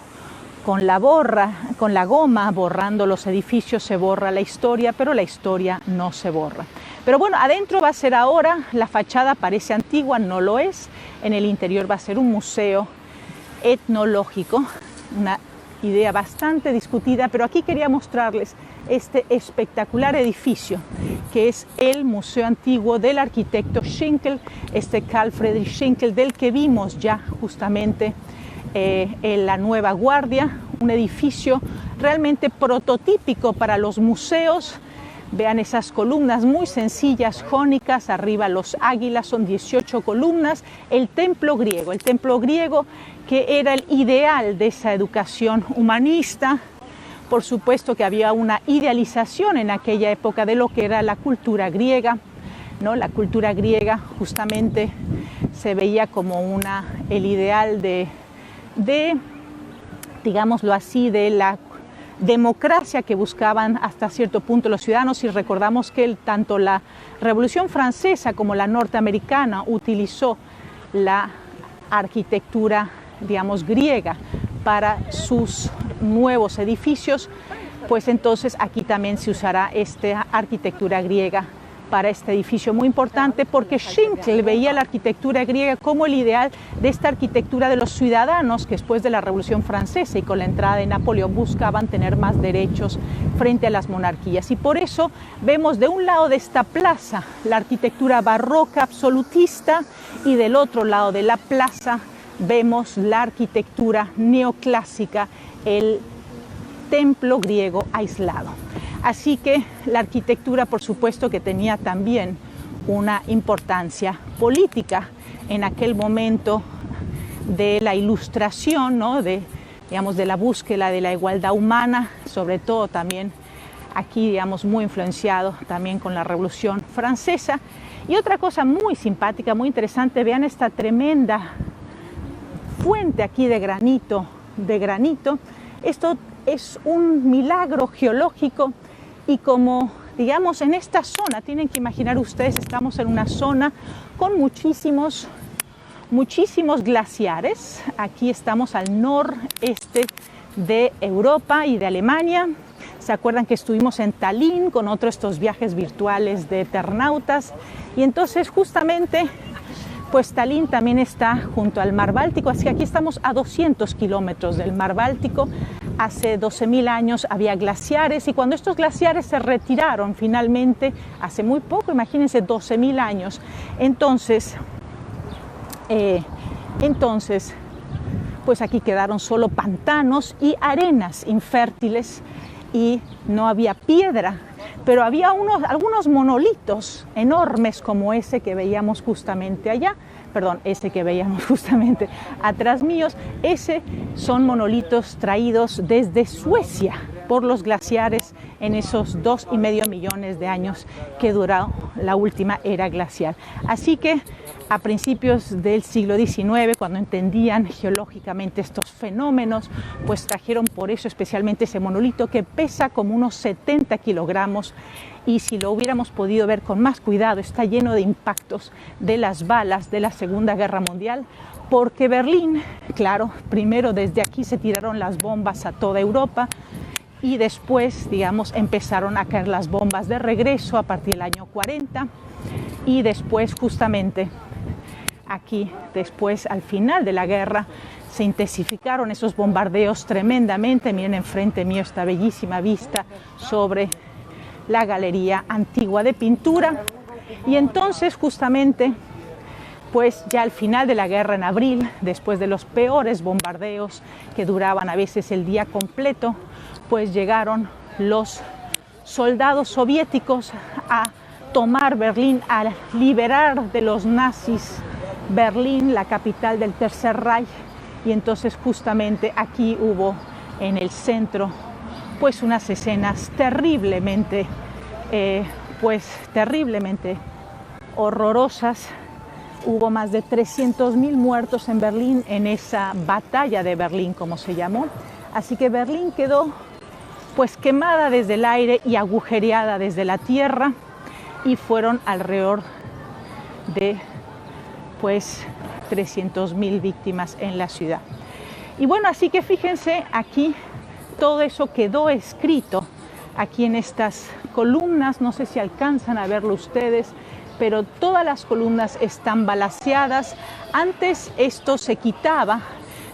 con la goma, borrando los edificios, se borra la historia, pero la historia no se borra. Pero bueno, adentro va a ser ahora, la fachada parece antigua, no lo es. En el interior va a ser un museo etnológico, una idea bastante discutida, pero aquí quería mostrarles este espectacular edificio que es el Museo Antiguo del arquitecto Schinkel, Carl Friedrich Schinkel, del que vimos ya justamente en la Nueva Guardia, un edificio realmente prototípico para los museos. Vean esas columnas muy sencillas, jónicas, arriba los águilas, son 18 columnas. El templo griego que era el ideal de esa educación humanista. Por supuesto que había una idealización en aquella época de lo que era la cultura griega, ¿no? La cultura griega justamente se veía como el ideal de, digámoslo así, de la democracia que buscaban hasta cierto punto los ciudadanos. Y recordamos que tanto la Revolución Francesa como la norteamericana utilizó la arquitectura, digamos, griega para sus nuevos edificios, pues entonces aquí también se usará esta arquitectura griega para este edificio muy importante, porque Schinkel veía la arquitectura griega como el ideal de esta arquitectura de los ciudadanos que después de la Revolución Francesa y con la entrada de Napoleón buscaban tener más derechos frente a las monarquías. Y por eso vemos de un lado de esta plaza la arquitectura barroca absolutista y del otro lado de la plaza vemos la arquitectura neoclásica, el templo griego aislado. Así que la arquitectura, por supuesto, que tenía también una importancia política en aquel momento de la Ilustración, ¿no? de la búsqueda de la igualdad humana, sobre todo también aquí, digamos, muy influenciado también con la Revolución Francesa. Y otra cosa muy simpática, muy interesante, vean esta tremenda fuente aquí de granito. Esto es un milagro geológico. Y como, digamos, en esta zona, tienen que imaginar ustedes, estamos en una zona con muchísimos glaciares. Aquí estamos al noreste de Europa y de Alemania. ¿Se acuerdan que estuvimos en Tallinn con otro de estos viajes virtuales de Eternautas? Y entonces justamente, pues Tallinn también está junto al mar Báltico, así que aquí estamos a 200 kilómetros del mar Báltico. Hace 12.000 años había glaciares y cuando estos glaciares se retiraron finalmente, hace muy poco, imagínense, 12.000 años, entonces, pues aquí quedaron solo pantanos y arenas infértiles y no había piedra, pero había algunos monolitos enormes como ese que veíamos justamente allá. Ese que veíamos justamente atrás míos, son monolitos traídos desde Suecia por los glaciares en esos 2,5 millones de años que duró la última era glacial. Así que a principios del siglo XIX, cuando entendían geológicamente estos fenómenos, pues trajeron por eso especialmente ese monolito que pesa como unos 70 kilogramos y si lo hubiéramos podido ver con más cuidado, está lleno de impactos de las balas de la Segunda Guerra Mundial, porque Berlín, claro, primero desde aquí se tiraron las bombas a toda Europa y después, digamos, empezaron a caer las bombas de regreso a partir del año 40 y después justamente aquí, después al final de la guerra, se intensificaron esos bombardeos tremendamente. Miren enfrente mío esta bellísima vista sobre la Galería Antigua de Pintura. Y entonces justamente, pues ya al final de la guerra en abril, después de los peores bombardeos que duraban a veces el día completo, pues llegaron los soldados soviéticos a tomar Berlín, a liberar de los nazis Berlín, la capital del Tercer Reich. Y entonces justamente aquí hubo en el centro pues unas escenas terriblemente horrorosas. Hubo más de 300.000 muertos en Berlín en esa batalla de Berlín, como se llamó. Así que Berlín quedó pues quemada desde el aire y agujereada desde la tierra, y fueron alrededor de pues 300.000 víctimas en la ciudad. Y bueno, así que fíjense aquí, todo eso quedó escrito aquí en estas columnas. No sé si alcanzan a verlo ustedes, pero todas las columnas están balaceadas. Antes esto se quitaba,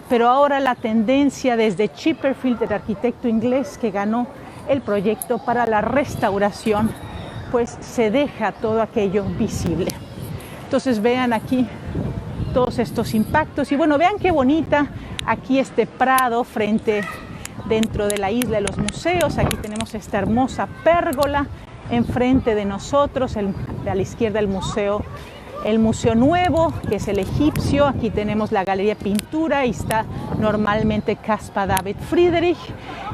pero ahora la tendencia desde Chipperfield, el arquitecto inglés que ganó el proyecto para la restauración, pues se deja todo aquello visible. Entonces vean aquí todos estos impactos y bueno, vean qué bonita aquí este prado dentro de la isla de los museos. Aquí tenemos esta hermosa pérgola enfrente de nosotros, a la izquierda el museo nuevo, que es el egipcio. Aquí tenemos la Galería Pintura y está normalmente Caspar David Friedrich,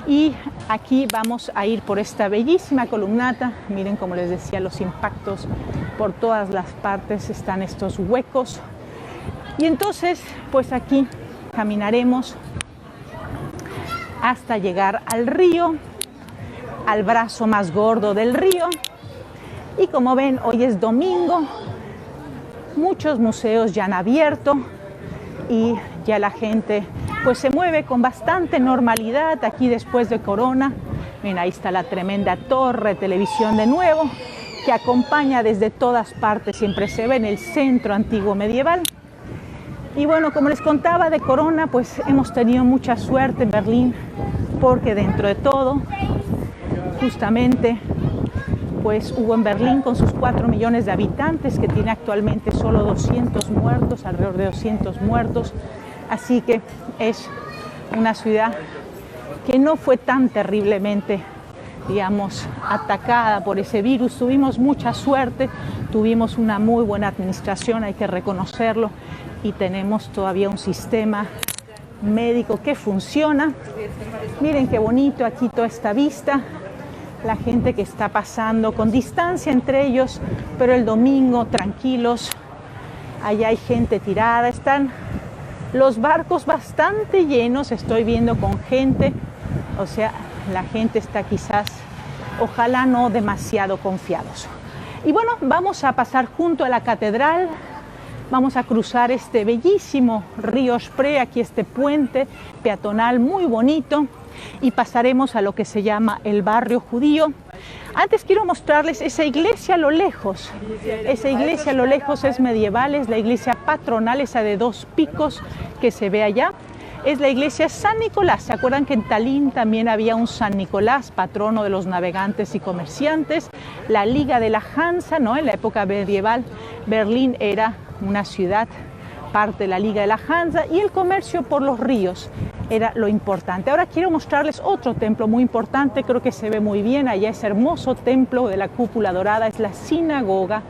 y aquí vamos a ir por esta bellísima columnata. Miren, como les decía, los impactos por todas las partes, están estos huecos. Y entonces, pues aquí caminaremos hasta llegar al río, al brazo más gordo del río. Y como ven, hoy es domingo, muchos museos ya han abierto y ya la gente pues se mueve con bastante normalidad aquí después de Corona. Miren, ahí está la tremenda torre de televisión de nuevo, que acompaña desde todas partes, siempre se ve en el centro antiguo medieval. Y bueno, como les contaba de Corona, pues hemos tenido mucha suerte en Berlín, porque dentro de todo, justamente, pues hubo en Berlín, con sus 4 millones de habitantes, que tiene actualmente solo 200 muertos, alrededor de 200 muertos. Así que es una ciudad que no fue tan terriblemente, digamos, atacada por ese virus. Tuvimos mucha suerte, tuvimos una muy buena administración, hay que reconocerlo, y tenemos todavía un sistema médico que funciona. Miren qué bonito aquí toda esta vista, la gente que está pasando con distancia entre ellos, pero el domingo tranquilos. Allá hay gente tirada, están los barcos bastante llenos, estoy viendo con gente, o sea, la gente está quizás, ojalá no demasiado confiados. Y bueno, vamos a pasar junto a la catedral. Vamos a cruzar este bellísimo río Spree, aquí este puente peatonal muy bonito, y pasaremos a lo que se llama el barrio judío. Antes quiero mostrarles esa iglesia a lo lejos. Esa iglesia a lo lejos es medieval, es la iglesia patronal, esa de 2 picos que se ve allá. Es la iglesia San Nicolás. ¿Se acuerdan que en Tallinn también había un San Nicolás, patrono de los navegantes y comerciantes? La Liga de la Hansa, ¿no? En la época medieval, Berlín era una ciudad, parte de la Liga de la Hansa, y el comercio por los ríos era lo importante. Ahora quiero mostrarles otro templo muy importante, creo que se ve muy bien allá, ese hermoso templo de la cúpula dorada, es la sinagoga.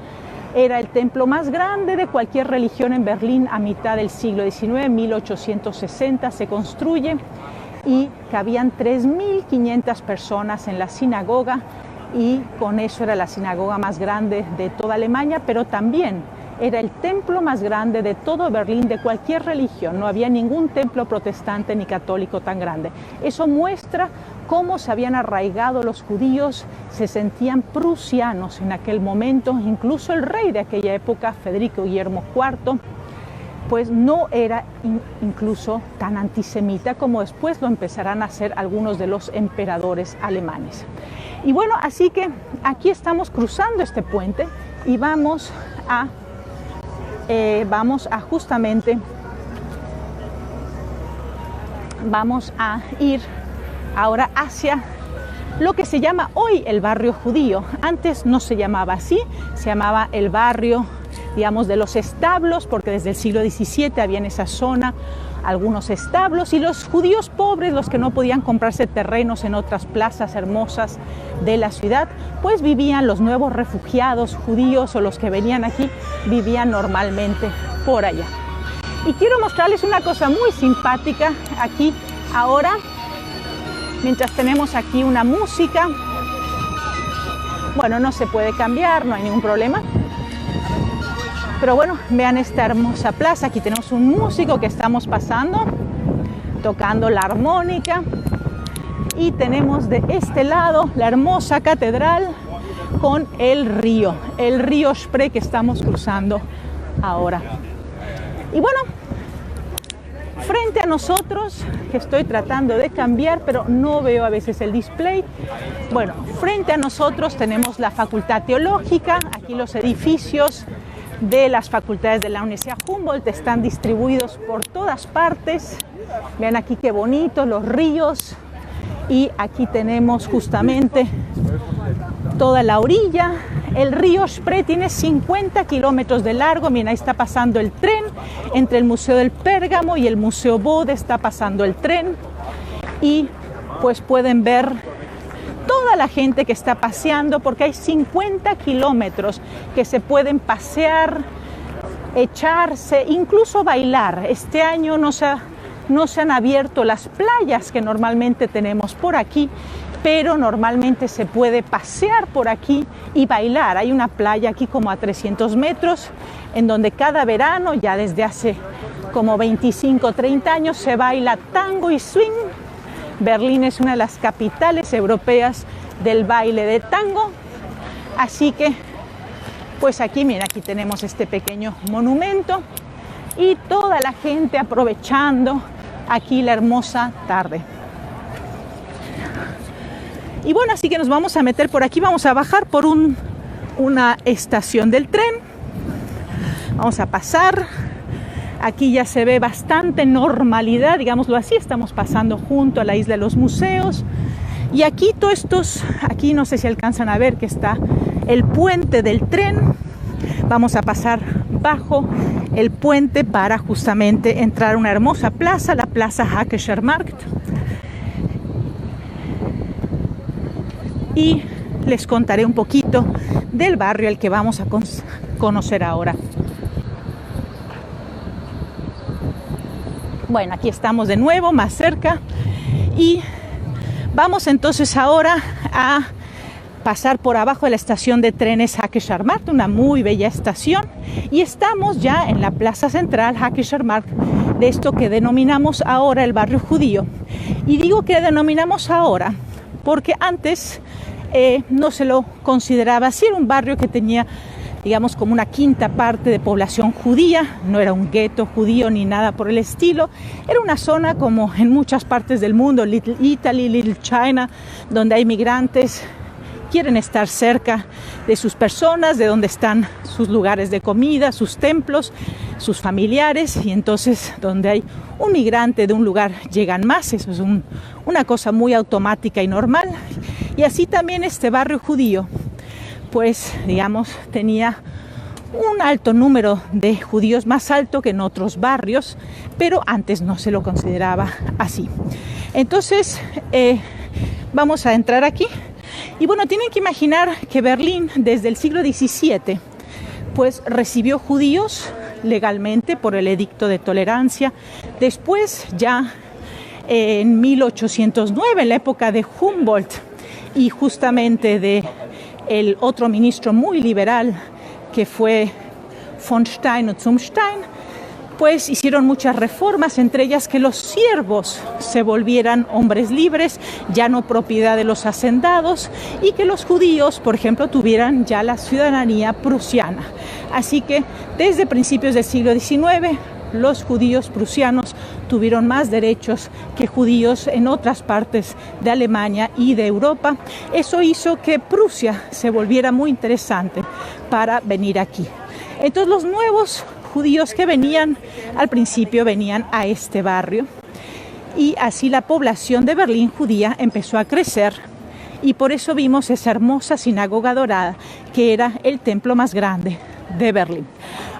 Era el templo más grande de cualquier religión en Berlín a mitad del siglo XIX, 1860 se construye, y cabían 3.500 personas en la sinagoga, y con eso era la sinagoga más grande de toda Alemania, pero también era el templo más grande de todo Berlín, de cualquier religión. No había ningún templo protestante ni católico tan grande. Eso muestra cómo se habían arraigado los judíos, se sentían prusianos en aquel momento. Incluso el rey de aquella época, Federico Guillermo IV, pues no era incluso tan antisemita como después lo empezarán a hacer algunos de los emperadores alemanes. Y bueno, así que aquí estamos cruzando este puente y vamos a ir ahora hacia lo que se llama hoy el barrio judío. Antes no se llamaba así, se llamaba el barrio, digamos, de los establos, porque desde el siglo XVII había en esa zona algunos establos, y los judíos pobres, los que no podían comprarse terrenos en otras plazas hermosas de la ciudad, pues vivían, los nuevos refugiados judíos o los que venían aquí, vivían normalmente por allá. Y quiero mostrarles una cosa muy simpática aquí ahora, mientras tenemos aquí una música. Bueno, no se puede cambiar, no hay ningún problema. Pero bueno, vean esta hermosa plaza. Aquí tenemos un músico que estamos pasando, tocando la armónica. Y tenemos de este lado la hermosa catedral con el río Spree, que estamos cruzando ahora. Y bueno, frente a nosotros, que estoy tratando de cambiar, pero no veo a veces el display. Bueno, frente a nosotros tenemos la Facultad Teológica. Aquí los edificios de las facultades de la Universidad Humboldt están distribuidos por todas partes. Vean aquí qué bonito, los ríos. Y aquí tenemos justamente toda la orilla. El río Spree tiene 50 kilómetros de largo. Miren, ahí está pasando el tren. Entre el Museo del Pérgamo y el Museo Bode está pasando el tren. Y pues pueden ver toda la gente que está paseando, porque hay 50 kilómetros que se pueden pasear, echarse, incluso bailar. Este año no se han abierto las playas que normalmente tenemos por aquí, pero normalmente se puede pasear por aquí y bailar. Hay una playa aquí como a 300 metros, en donde cada verano, ya desde hace como 25 o 30 años, se baila tango y swing. Berlín es una de las capitales europeas del baile de tango. Así que, pues aquí, miren, aquí tenemos este pequeño monumento y toda la gente aprovechando aquí la hermosa tarde. Y bueno, así que nos vamos a meter por aquí, vamos a bajar por una estación del tren. Vamos a pasar. Aquí ya se ve bastante normalidad, digámoslo así. Estamos pasando junto a la isla de los museos. Y aquí aquí no sé si alcanzan a ver que está el puente del tren. Vamos a pasar bajo el puente para justamente entrar a una hermosa plaza, la Plaza Hackescher Markt. Y les contaré un poquito del barrio al que vamos a conocer ahora. Bueno, aquí estamos de nuevo, más cerca. Y vamos entonces ahora a pasar por abajo de la estación de trenes Hackescher Markt, una muy bella estación. Y estamos ya en la plaza central Hackescher Markt, de esto que denominamos ahora el barrio judío. Y digo que denominamos ahora porque antes no se lo consideraba así. Era un barrio que tenía, digamos, como una quinta parte de población judía. No era un gueto judío ni nada por el estilo. Era una zona como en muchas partes del mundo, Little Italy, Little China, donde hay migrantes, quieren estar cerca de sus personas, de donde están sus lugares de comida, sus templos, sus familiares, y entonces donde hay un migrante de un lugar llegan más. Eso es una cosa muy automática y normal. Y así también este barrio judío, pues digamos, tenía un alto número de judíos, más alto que en otros barrios, pero antes no se lo consideraba así. Entonces vamos a entrar aquí. Y bueno, tienen que imaginar que Berlín desde el siglo XVII pues recibió judíos legalmente por el edicto de tolerancia. Después ya en 1809, en la época de Humboldt y justamente de el otro ministro muy liberal que fue von Stein und zum Stein, pues hicieron muchas reformas, entre ellas que los siervos se volvieran hombres libres, ya no propiedad de los hacendados, y que los judíos, por ejemplo, tuvieran ya la ciudadanía prusiana. Así que desde principios del siglo XIX, los judíos prusianos tuvieron más derechos que judíos en otras partes de Alemania y de Europa. Eso hizo que Prusia se volviera muy interesante para venir aquí. Entonces los nuevos judíos que venían al principio venían a este barrio y así la población de Berlín judía empezó a crecer y por eso vimos esa hermosa sinagoga dorada que era el templo más grande de Berlín.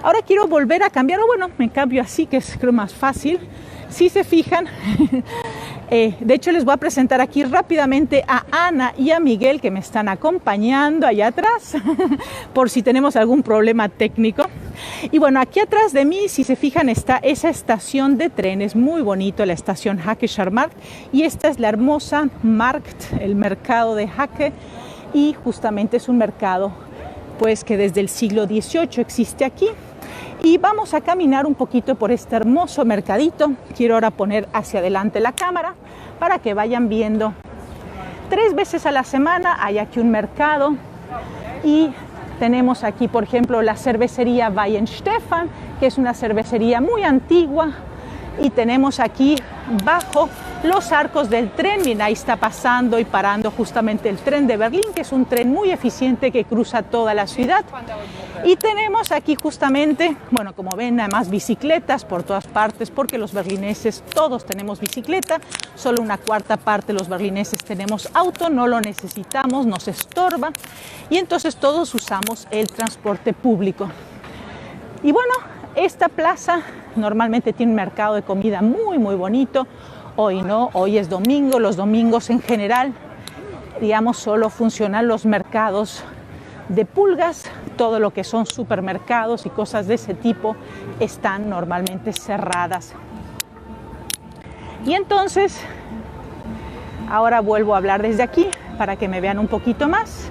Ahora quiero volver a cambiar, o bueno, me cambio así que es creo más fácil. Si se fijan, de hecho les voy a presentar aquí rápidamente a Ana y a Miguel que me están acompañando allá atrás por si tenemos algún problema técnico. Y bueno, aquí atrás de mí, si se fijan, está esa estación de trenes, muy bonito, la estación Hackescher Markt, y esta es la hermosa Markt, el mercado de Hacke, y justamente es un mercado pues que desde el siglo XVIII existe aquí. Y vamos a caminar un poquito por este hermoso mercadito. Quiero ahora poner hacia adelante la cámara para que vayan viendo. 3 veces a la semana hay aquí un mercado y tenemos aquí, por ejemplo, la cervecería Weihenstephan, que es una cervecería muy antigua. Y tenemos aquí bajo los arcos del tren, bien, ahí está pasando y parando justamente el tren de Berlín, que es un tren muy eficiente que cruza toda la ciudad. Y tenemos aquí justamente, bueno, como ven, además bicicletas por todas partes, porque los berlineses todos tenemos bicicleta, solo una cuarta parte de los berlineses tenemos auto, no lo necesitamos, nos estorba, y entonces todos usamos el transporte público. Y bueno, esta plaza normalmente tiene un mercado de comida muy, muy bonito. Hoy no, hoy es domingo. Los domingos en general, digamos, solo funcionan los mercados de pulgas. Todo lo que son supermercados y cosas de ese tipo están normalmente cerradas. Y entonces, ahora vuelvo a hablar desde aquí para que me vean un poquito más.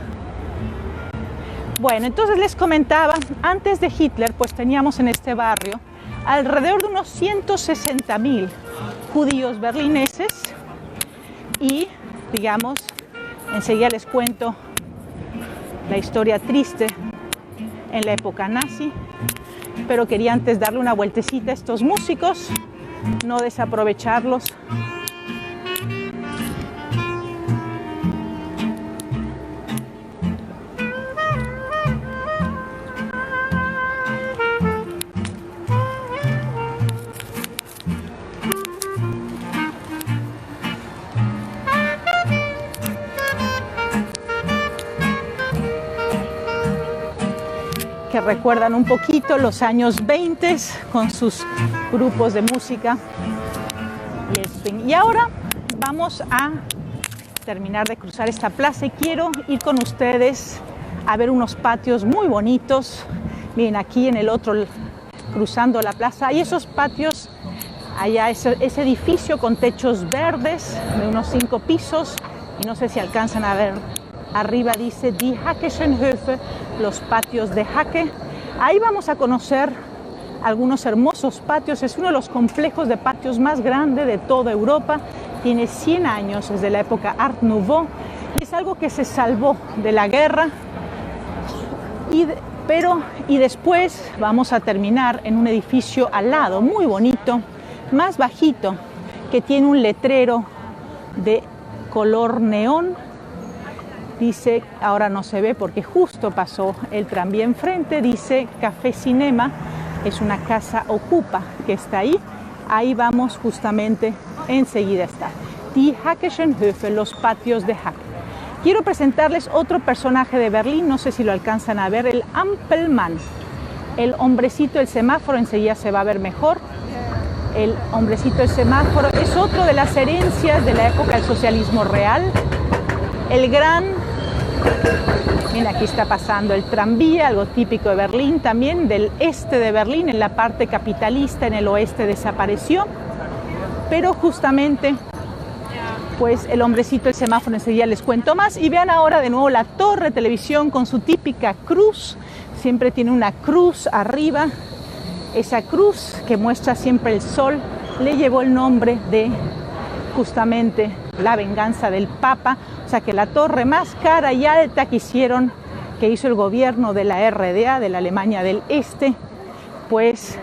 Bueno, entonces les comentaba, antes de Hitler, pues teníamos en este barrio alrededor de unos 160.000 judíos berlineses y, digamos, enseguida les cuento la historia triste en la época nazi, pero quería antes darle una vueltecita a estos músicos, no desaprovecharlos. Que recuerdan un poquito los años 20 con sus grupos de música y el swing. Y ahora vamos a terminar de cruzar esta plaza y quiero ir con ustedes a ver unos patios muy bonitos. Miren, aquí en el otro, cruzando la plaza, hay esos patios, allá ese edificio con techos verdes de unos 5 pisos y no sé si alcanzan a ver. Arriba dice Die Hackeschen Höfe, los patios de Hacke. Ahí vamos a conocer algunos hermosos patios. Es uno de los complejos de patios más grandes de toda Europa. Tiene 100 años, es de la época Art Nouveau. Y es algo que se salvó de la guerra. Y después vamos a terminar en un edificio al lado, muy bonito, más bajito, que tiene un letrero de color neón. Dice, ahora no se ve porque justo pasó el tranvía enfrente, dice Café Cinema, es una casa ocupa que está ahí. Ahí vamos justamente, enseguida está. Die Hackeschen Höfe, los patios de Hacke. Quiero presentarles otro personaje de Berlín, no sé si lo alcanzan a ver, el Ampelmann. El hombrecito del semáforo, enseguida se va a ver mejor. El hombrecito del semáforo es otro de las herencias de la época del socialismo real. El gran, mira, aquí está pasando el tranvía, algo típico de Berlín también, del este de Berlín, en la parte capitalista, en el oeste desapareció, pero justamente, pues el hombrecito del semáforo, enseguida les cuento más. Y vean ahora de nuevo la torre de televisión con su típica cruz, siempre tiene una cruz arriba, esa cruz que muestra siempre el sol, le llevó el nombre de justamente la venganza del Papa, o sea que la torre más cara y alta que hizo el gobierno de la RDA, de la Alemania del Este, pues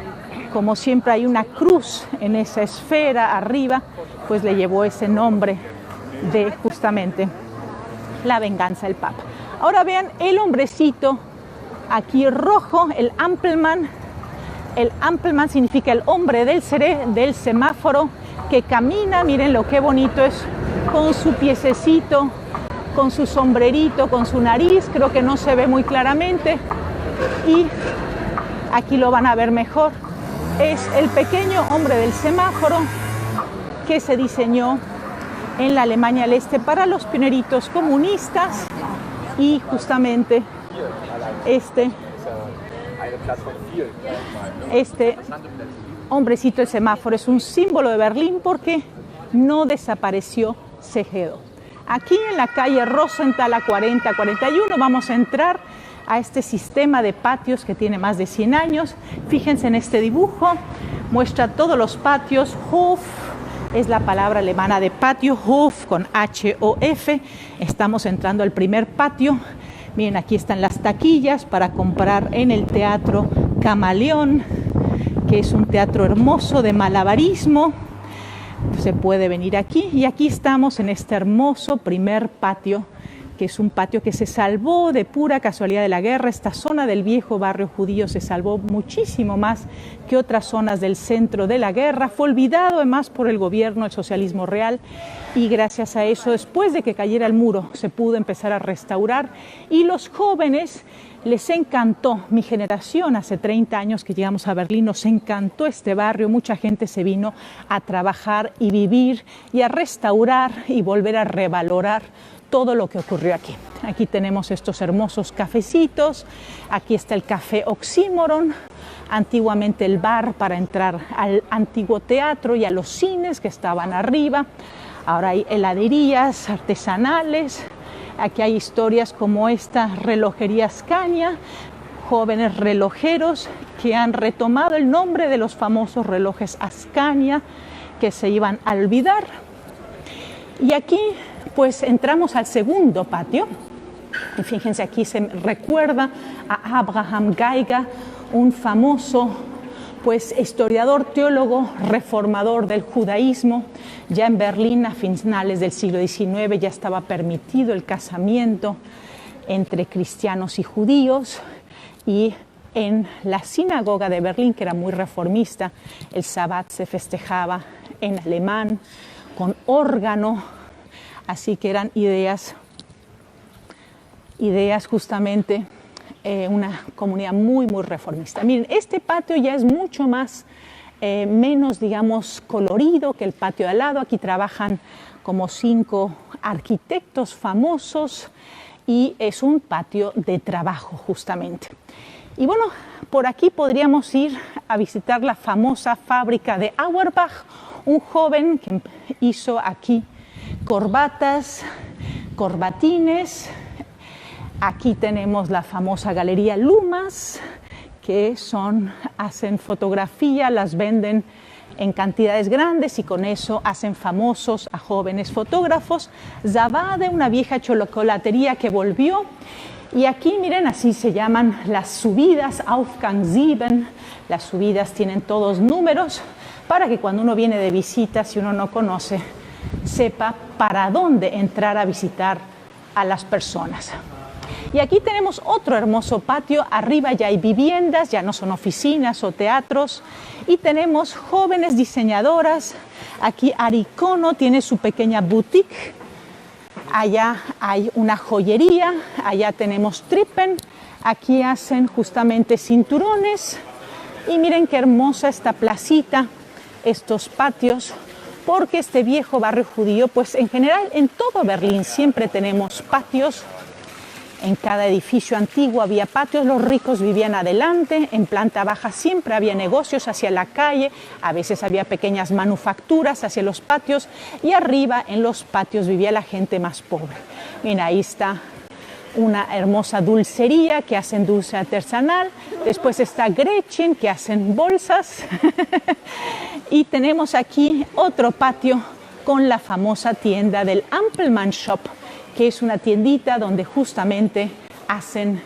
como siempre hay una cruz en esa esfera arriba, pues le llevó ese nombre de justamente la venganza del Papa. Ahora vean el hombrecito aquí rojo, el Ampelmann. El Ampelmann significa el hombre del semáforo que camina, miren lo que bonito es, con su piececito, con su sombrerito, con su nariz, creo que no se ve muy claramente y aquí lo van a ver mejor. Es el pequeño hombre del semáforo que se diseñó en la Alemania del Este para los pioneritos comunistas y justamente este hombrecito del semáforo es un símbolo de Berlín porque no desapareció, se quedó. Aquí en la calle Rosenthal a 40-41 vamos a entrar a este sistema de patios que tiene más de 100 años. Fíjense en este dibujo, muestra todos los patios. Hof es la palabra alemana de patio, Hof con H-O-F. Estamos entrando al primer patio. Miren, aquí están las taquillas para comprar en el Teatro Camaleón, que es un teatro hermoso de malabarismo. Se puede venir aquí y aquí estamos en este hermoso primer patio, que es un patio que se salvó de pura casualidad de la guerra. Esta zona del viejo barrio judío se salvó muchísimo más que otras zonas del centro de la guerra. Fue olvidado además por el gobierno, el socialismo real, y gracias a eso, después de que cayera el muro, se pudo empezar a restaurar y los jóvenes les encantó. Mi generación, hace 30 años que llegamos a Berlín, nos encantó este barrio. Mucha gente se vino a trabajar y vivir y a restaurar y volver a revalorar todo lo que ocurrió aquí. Aquí tenemos estos hermosos cafecitos. Aquí está el Café Oxímoron, antiguamente el bar para entrar al antiguo teatro y a los cines que estaban arriba. Ahora hay heladerías artesanales. Aquí hay historias como esta relojería Scania, jóvenes relojeros que han retomado el nombre de los famosos relojes Scania que se iban a olvidar. Y aquí pues entramos al segundo patio y fíjense, aquí se recuerda a Abraham Geiger, un famoso pues historiador, teólogo, reformador del judaísmo. Ya en Berlín a finales del siglo XIX ya estaba permitido el casamiento entre cristianos y judíos, y en la sinagoga de Berlín, que era muy reformista, el Sabbat se festejaba en alemán con órgano, así que eran ideas justamente una comunidad muy reformista. Miren, este patio ya es mucho más menos, digamos, colorido que el patio de al lado. Aquí trabajan como 5 arquitectos famosos y es un patio de trabajo justamente. Y bueno, por aquí podríamos ir a visitar la famosa fábrica de Auerbach, un joven que hizo aquí corbatas, corbatines. Aquí tenemos la famosa galería Lumas, que hacen fotografía, las venden en cantidades grandes y con eso hacen famosos a jóvenes fotógrafos. Zavade, una vieja chocolatería que volvió. Y aquí, miren, así se llaman las subidas, Aufgang 7. Las subidas tienen todos números para que cuando uno viene de visita, si uno no conoce, sepa para dónde entrar a visitar a las personas. Y aquí tenemos otro hermoso patio. Arriba ya hay viviendas, ya no son oficinas o teatros. Y tenemos jóvenes diseñadoras. Aquí Aricono tiene su pequeña boutique. Allá hay una joyería. Allá tenemos Trippen. Aquí hacen justamente cinturones. Y miren qué hermosa esta placita, estos patios. Porque este viejo barrio judío, pues en general en todo Berlín siempre tenemos patios. En cada edificio antiguo había patios, los ricos vivían adelante, en planta baja siempre había negocios hacia la calle, a veces había pequeñas manufacturas hacia los patios y arriba en los patios vivía la gente más pobre. Miren, ahí está una hermosa dulcería que hacen dulce artesanal, después está Gretchen que hacen bolsas y tenemos aquí otro patio con la famosa tienda del Ampelmann Shop, que es una tiendita donde justamente hacen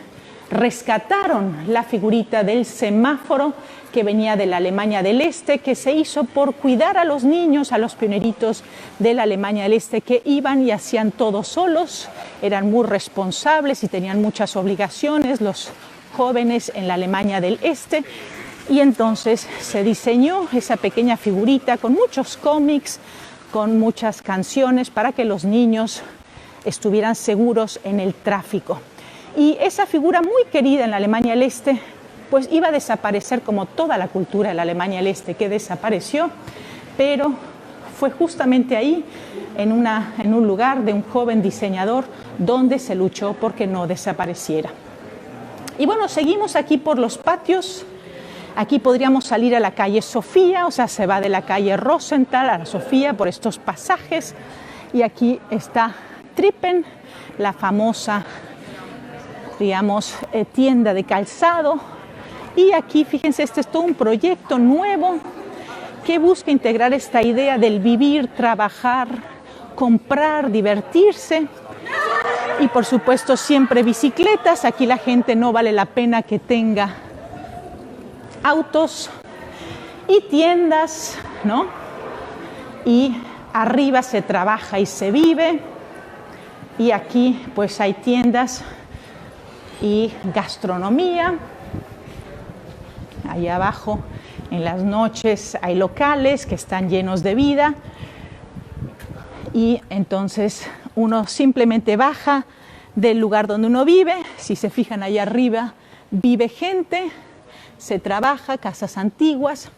rescataron la figurita del semáforo que venía de la Alemania del Este, que se hizo por cuidar a los niños, a los pioneritos de la Alemania del Este, que iban y hacían todo solos, eran muy responsables y tenían muchas obligaciones los jóvenes en la Alemania del Este. Y entonces se diseñó esa pequeña figurita con muchos cómics, con muchas canciones para que los niños estuvieran seguros en el tráfico. Y esa figura muy querida en la Alemania del Este, pues iba a desaparecer como toda la cultura de la Alemania del Este que desapareció, pero fue justamente ahí, en un lugar de un joven diseñador, donde se luchó porque no desapareciera. Y bueno, seguimos aquí por los patios. Aquí podríamos salir a la calle Sofía, o sea, se va de la calle Rosenthal a la Sofía por estos pasajes. Y aquí está Trippen, la famosa, digamos, tienda de calzado. Y aquí, fíjense, este es todo un proyecto nuevo que busca integrar esta idea del vivir, trabajar, comprar, divertirse. Y por supuesto siempre bicicletas. Aquí la gente no vale la pena que tenga autos y tiendas, ¿no? Y arriba se trabaja y se vive. Y aquí pues hay tiendas y gastronomía. Ahí abajo en las noches hay locales que están llenos de vida. Y entonces uno simplemente baja del lugar donde uno vive. Si se fijan allá arriba, vive gente, se trabaja, casas antiguas.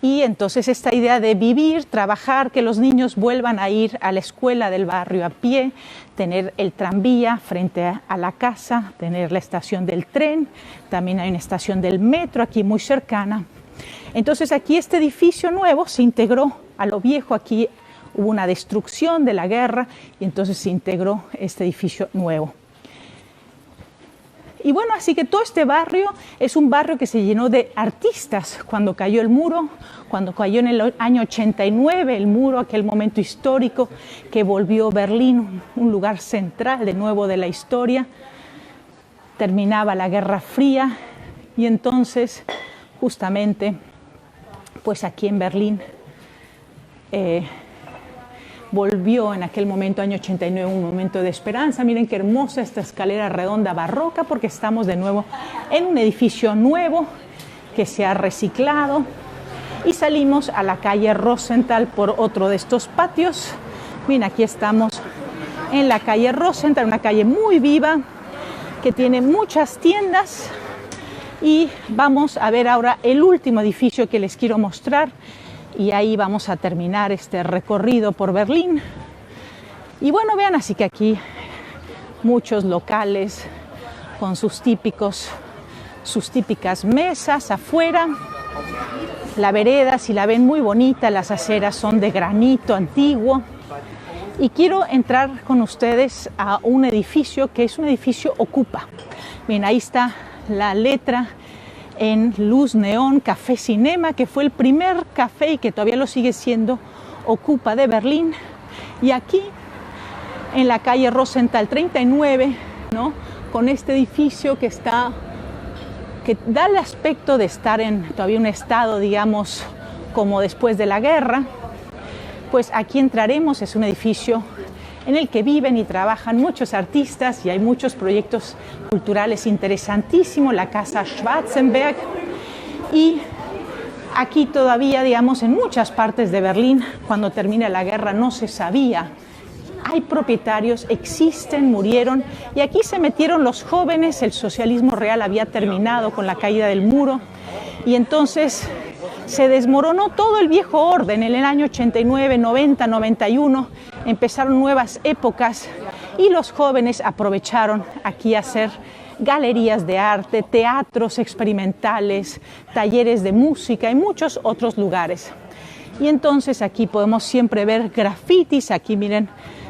Y entonces esta idea de vivir, trabajar, que los niños vuelvan a ir a la escuela del barrio a pie, tener el tranvía frente a la casa, tener la estación del tren, también hay una estación del metro aquí muy cercana. Entonces aquí este edificio nuevo se integró a lo viejo. Aquí hubo una destrucción de la guerra y entonces se integró este edificio nuevo. Y bueno, así que todo este barrio es un barrio que se llenó de artistas cuando cayó el muro, cuando cayó en el año 89 el muro, aquel momento histórico que volvió Berlín un lugar central de nuevo de la historia. Terminaba la Guerra Fría y entonces justamente pues aquí en Berlín volvió en aquel momento, año 89, un momento de esperanza. Miren qué hermosa esta escalera redonda barroca, porque estamos de nuevo en un edificio nuevo que se ha reciclado. Y salimos a la calle Rosenthal por otro de estos patios. Miren, aquí estamos en la calle Rosenthal, una calle muy viva que tiene muchas tiendas. Y vamos a ver ahora el último edificio que les quiero mostrar. Y ahí vamos a terminar este recorrido por Berlín. Y bueno, vean, así que aquí muchos locales con sus típicas mesas afuera. La vereda, si la ven, muy bonita, las aceras son de granito antiguo. Y quiero entrar con ustedes a un edificio que es un edificio Ocupa. Miren, ahí está la letra en luz neón, Café Cinema, que fue el primer café y que todavía lo sigue siendo, Ocupa de Berlín. Y aquí en la calle Rosenthal 39, ¿no?, con este edificio que da el aspecto de estar en todavía un estado, digamos, como después de la guerra. Pues aquí entraremos. Es un edificio en el que viven y trabajan muchos artistas y hay muchos proyectos culturales interesantísimos, la Casa Schwarzenberg. Y aquí todavía, digamos, en muchas partes de Berlín, cuando termina la guerra, no se sabía. Hay propietarios, existen, murieron, y aquí se metieron los jóvenes. El socialismo real había terminado con la caída del muro, y entonces se desmoronó todo el viejo orden. En el año 89, 90, 91 empezaron nuevas épocas y los jóvenes aprovecharon aquí a hacer galerías de arte, teatros experimentales, talleres de música y muchos otros lugares. Y entonces aquí podemos siempre ver grafitis. Aquí miren,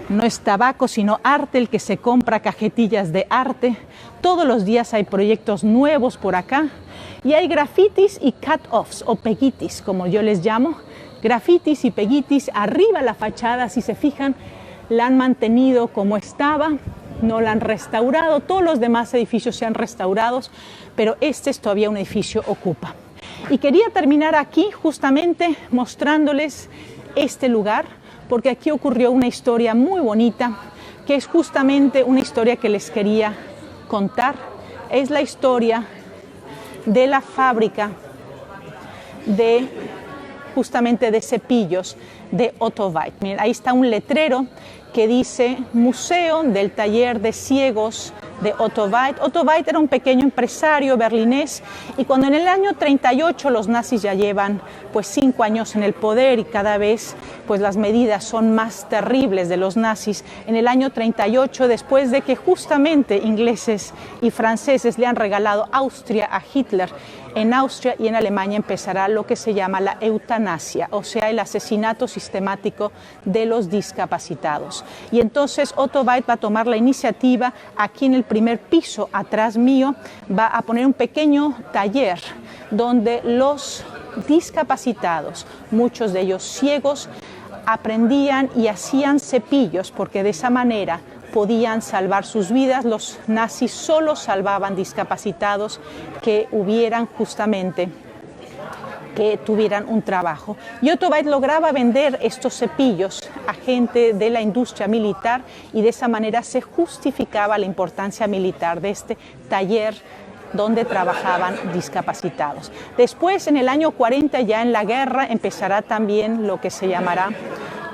no es tabaco sino arte el que se compra, cajetillas de arte. Todos los días hay proyectos nuevos por acá. Y hay grafitis y cut-offs o peguitis, como yo les llamo. Grafitis y peguitis arriba la fachada, si se fijan, la han mantenido como estaba, no la han restaurado, todos los demás edificios se han restaurado, pero este es todavía un edificio ocupa. Y quería terminar aquí justamente mostrándoles este lugar, porque aquí ocurrió una historia muy bonita, que es justamente una historia que les quería contar. Es la historia de la fábrica justamente de cepillos de Otto Weidt. Miren, ahí está un letrero que dice Museo del Taller de Ciegos de Otto Weidt. Otto Weidt era un pequeño empresario berlinés, y cuando en el año 38 los nazis ya llevan pues 5 años en el poder y cada vez pues las medidas son más terribles de los nazis, en el año 38, después de que justamente ingleses y franceses le han regalado Austria a Hitler, en Austria y en Alemania empezará lo que se llama la eutanasia, o sea, el asesinato sistemático de los discapacitados. Y entonces Otto Weidt va a tomar la iniciativa. Aquí en el primer piso, atrás mío, va a poner un pequeño taller donde los discapacitados, muchos de ellos ciegos, aprendían y hacían cepillos, porque de esa manera podían salvar sus vidas. Los nazis solo salvaban discapacitados que tuvieran un trabajo. Y Otto Weidt lograba vender estos cepillos a gente de la industria militar, y de esa manera se justificaba la importancia militar de este taller donde trabajaban discapacitados. Después, en el año 40, ya en la guerra, empezará también lo que se llamará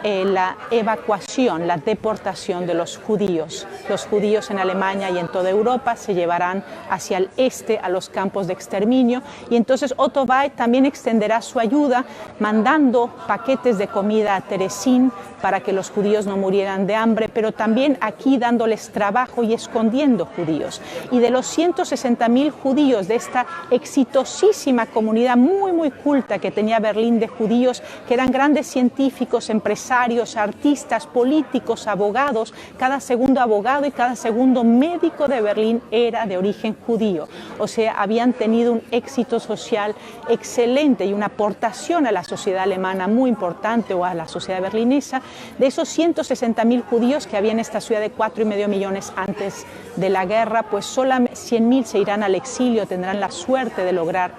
la evacuación, la deportación de los judíos. Los judíos en Alemania y en toda Europa se llevarán hacia el este a los campos de exterminio, y entonces Otto Weidt también extenderá su ayuda mandando paquetes de comida a Terezín para que los judíos no murieran de hambre, pero también aquí dándoles trabajo y escondiendo judíos. Y de los 160.000 judíos de esta exitosísima comunidad muy culta que tenía Berlín de judíos, que eran grandes científicos, empresarios, artistas, políticos, abogados, cada segundo abogado y cada segundo médico de Berlín era de origen judío. O sea, habían tenido un éxito social excelente y una aportación a la sociedad alemana muy importante, o a la sociedad berlinesa. De esos 160.000 judíos que había en esta ciudad de 4,5 millones antes de la guerra, pues solamente 100.000 se irán al exilio, tendrán la suerte de lograr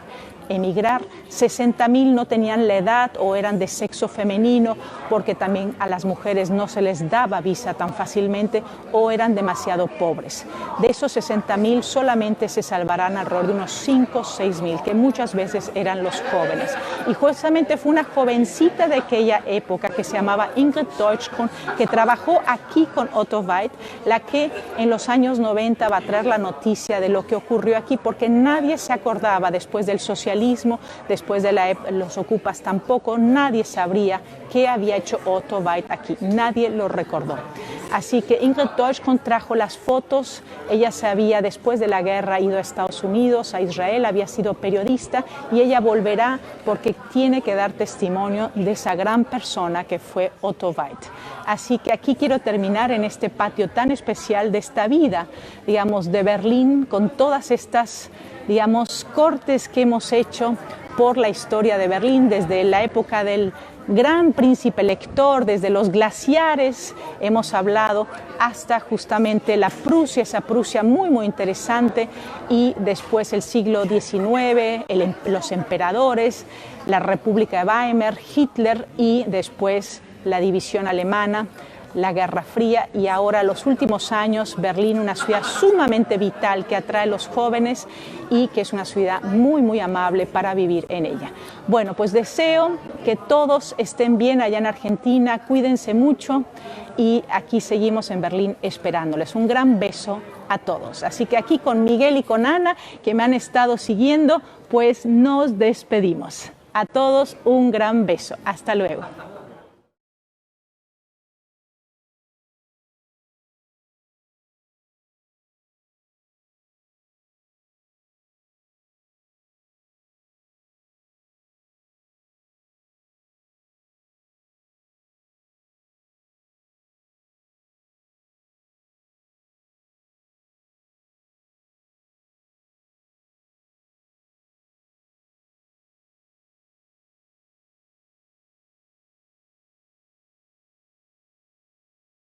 emigrar. 60.000 no tenían la edad o eran de sexo femenino, porque también a las mujeres no se les daba visa tan fácilmente, o eran demasiado pobres. De esos 60.000 solamente se salvarán alrededor de unos 5 o 6.000, que muchas veces eran los jóvenes. Y justamente fue una jovencita de aquella época que se llamaba Ingrid Deutschkron, que trabajó aquí con Otto Weidt, la que en los años 90 va a traer la noticia de lo que ocurrió aquí, porque nadie se acordaba después del socialismo, después de los ocupas tampoco, nadie sabría qué había hecho Otto Weidt aquí, nadie lo recordó. Así que Ingrid Deutschkron trajo las fotos. Ella se había, después de la guerra, ido a Estados Unidos, a Israel, había sido periodista, y ella volverá porque tiene que dar testimonio de esa gran persona que fue Otto Weidt. Así que aquí quiero terminar en este patio tan especial de esta vida, digamos, de Berlín, con todas estas, digamos, cortes que hemos hecho por la historia de Berlín, desde la época del gran príncipe lector, desde los glaciares hemos hablado, hasta justamente la Prusia, esa Prusia muy interesante, y después el siglo XIX, los emperadores, la República de Weimar, Hitler, y después la división alemana, la Guerra Fría, y ahora los últimos años Berlín, una ciudad sumamente vital que atrae a los jóvenes y que es una ciudad muy amable para vivir en ella. Bueno, pues deseo que todos estén bien allá en Argentina, cuídense mucho, y aquí seguimos en Berlín esperándoles. Un gran beso a todos. Así que aquí con Miguel y con Ana, que me han estado siguiendo, pues nos despedimos. A todos un gran beso. Hasta luego.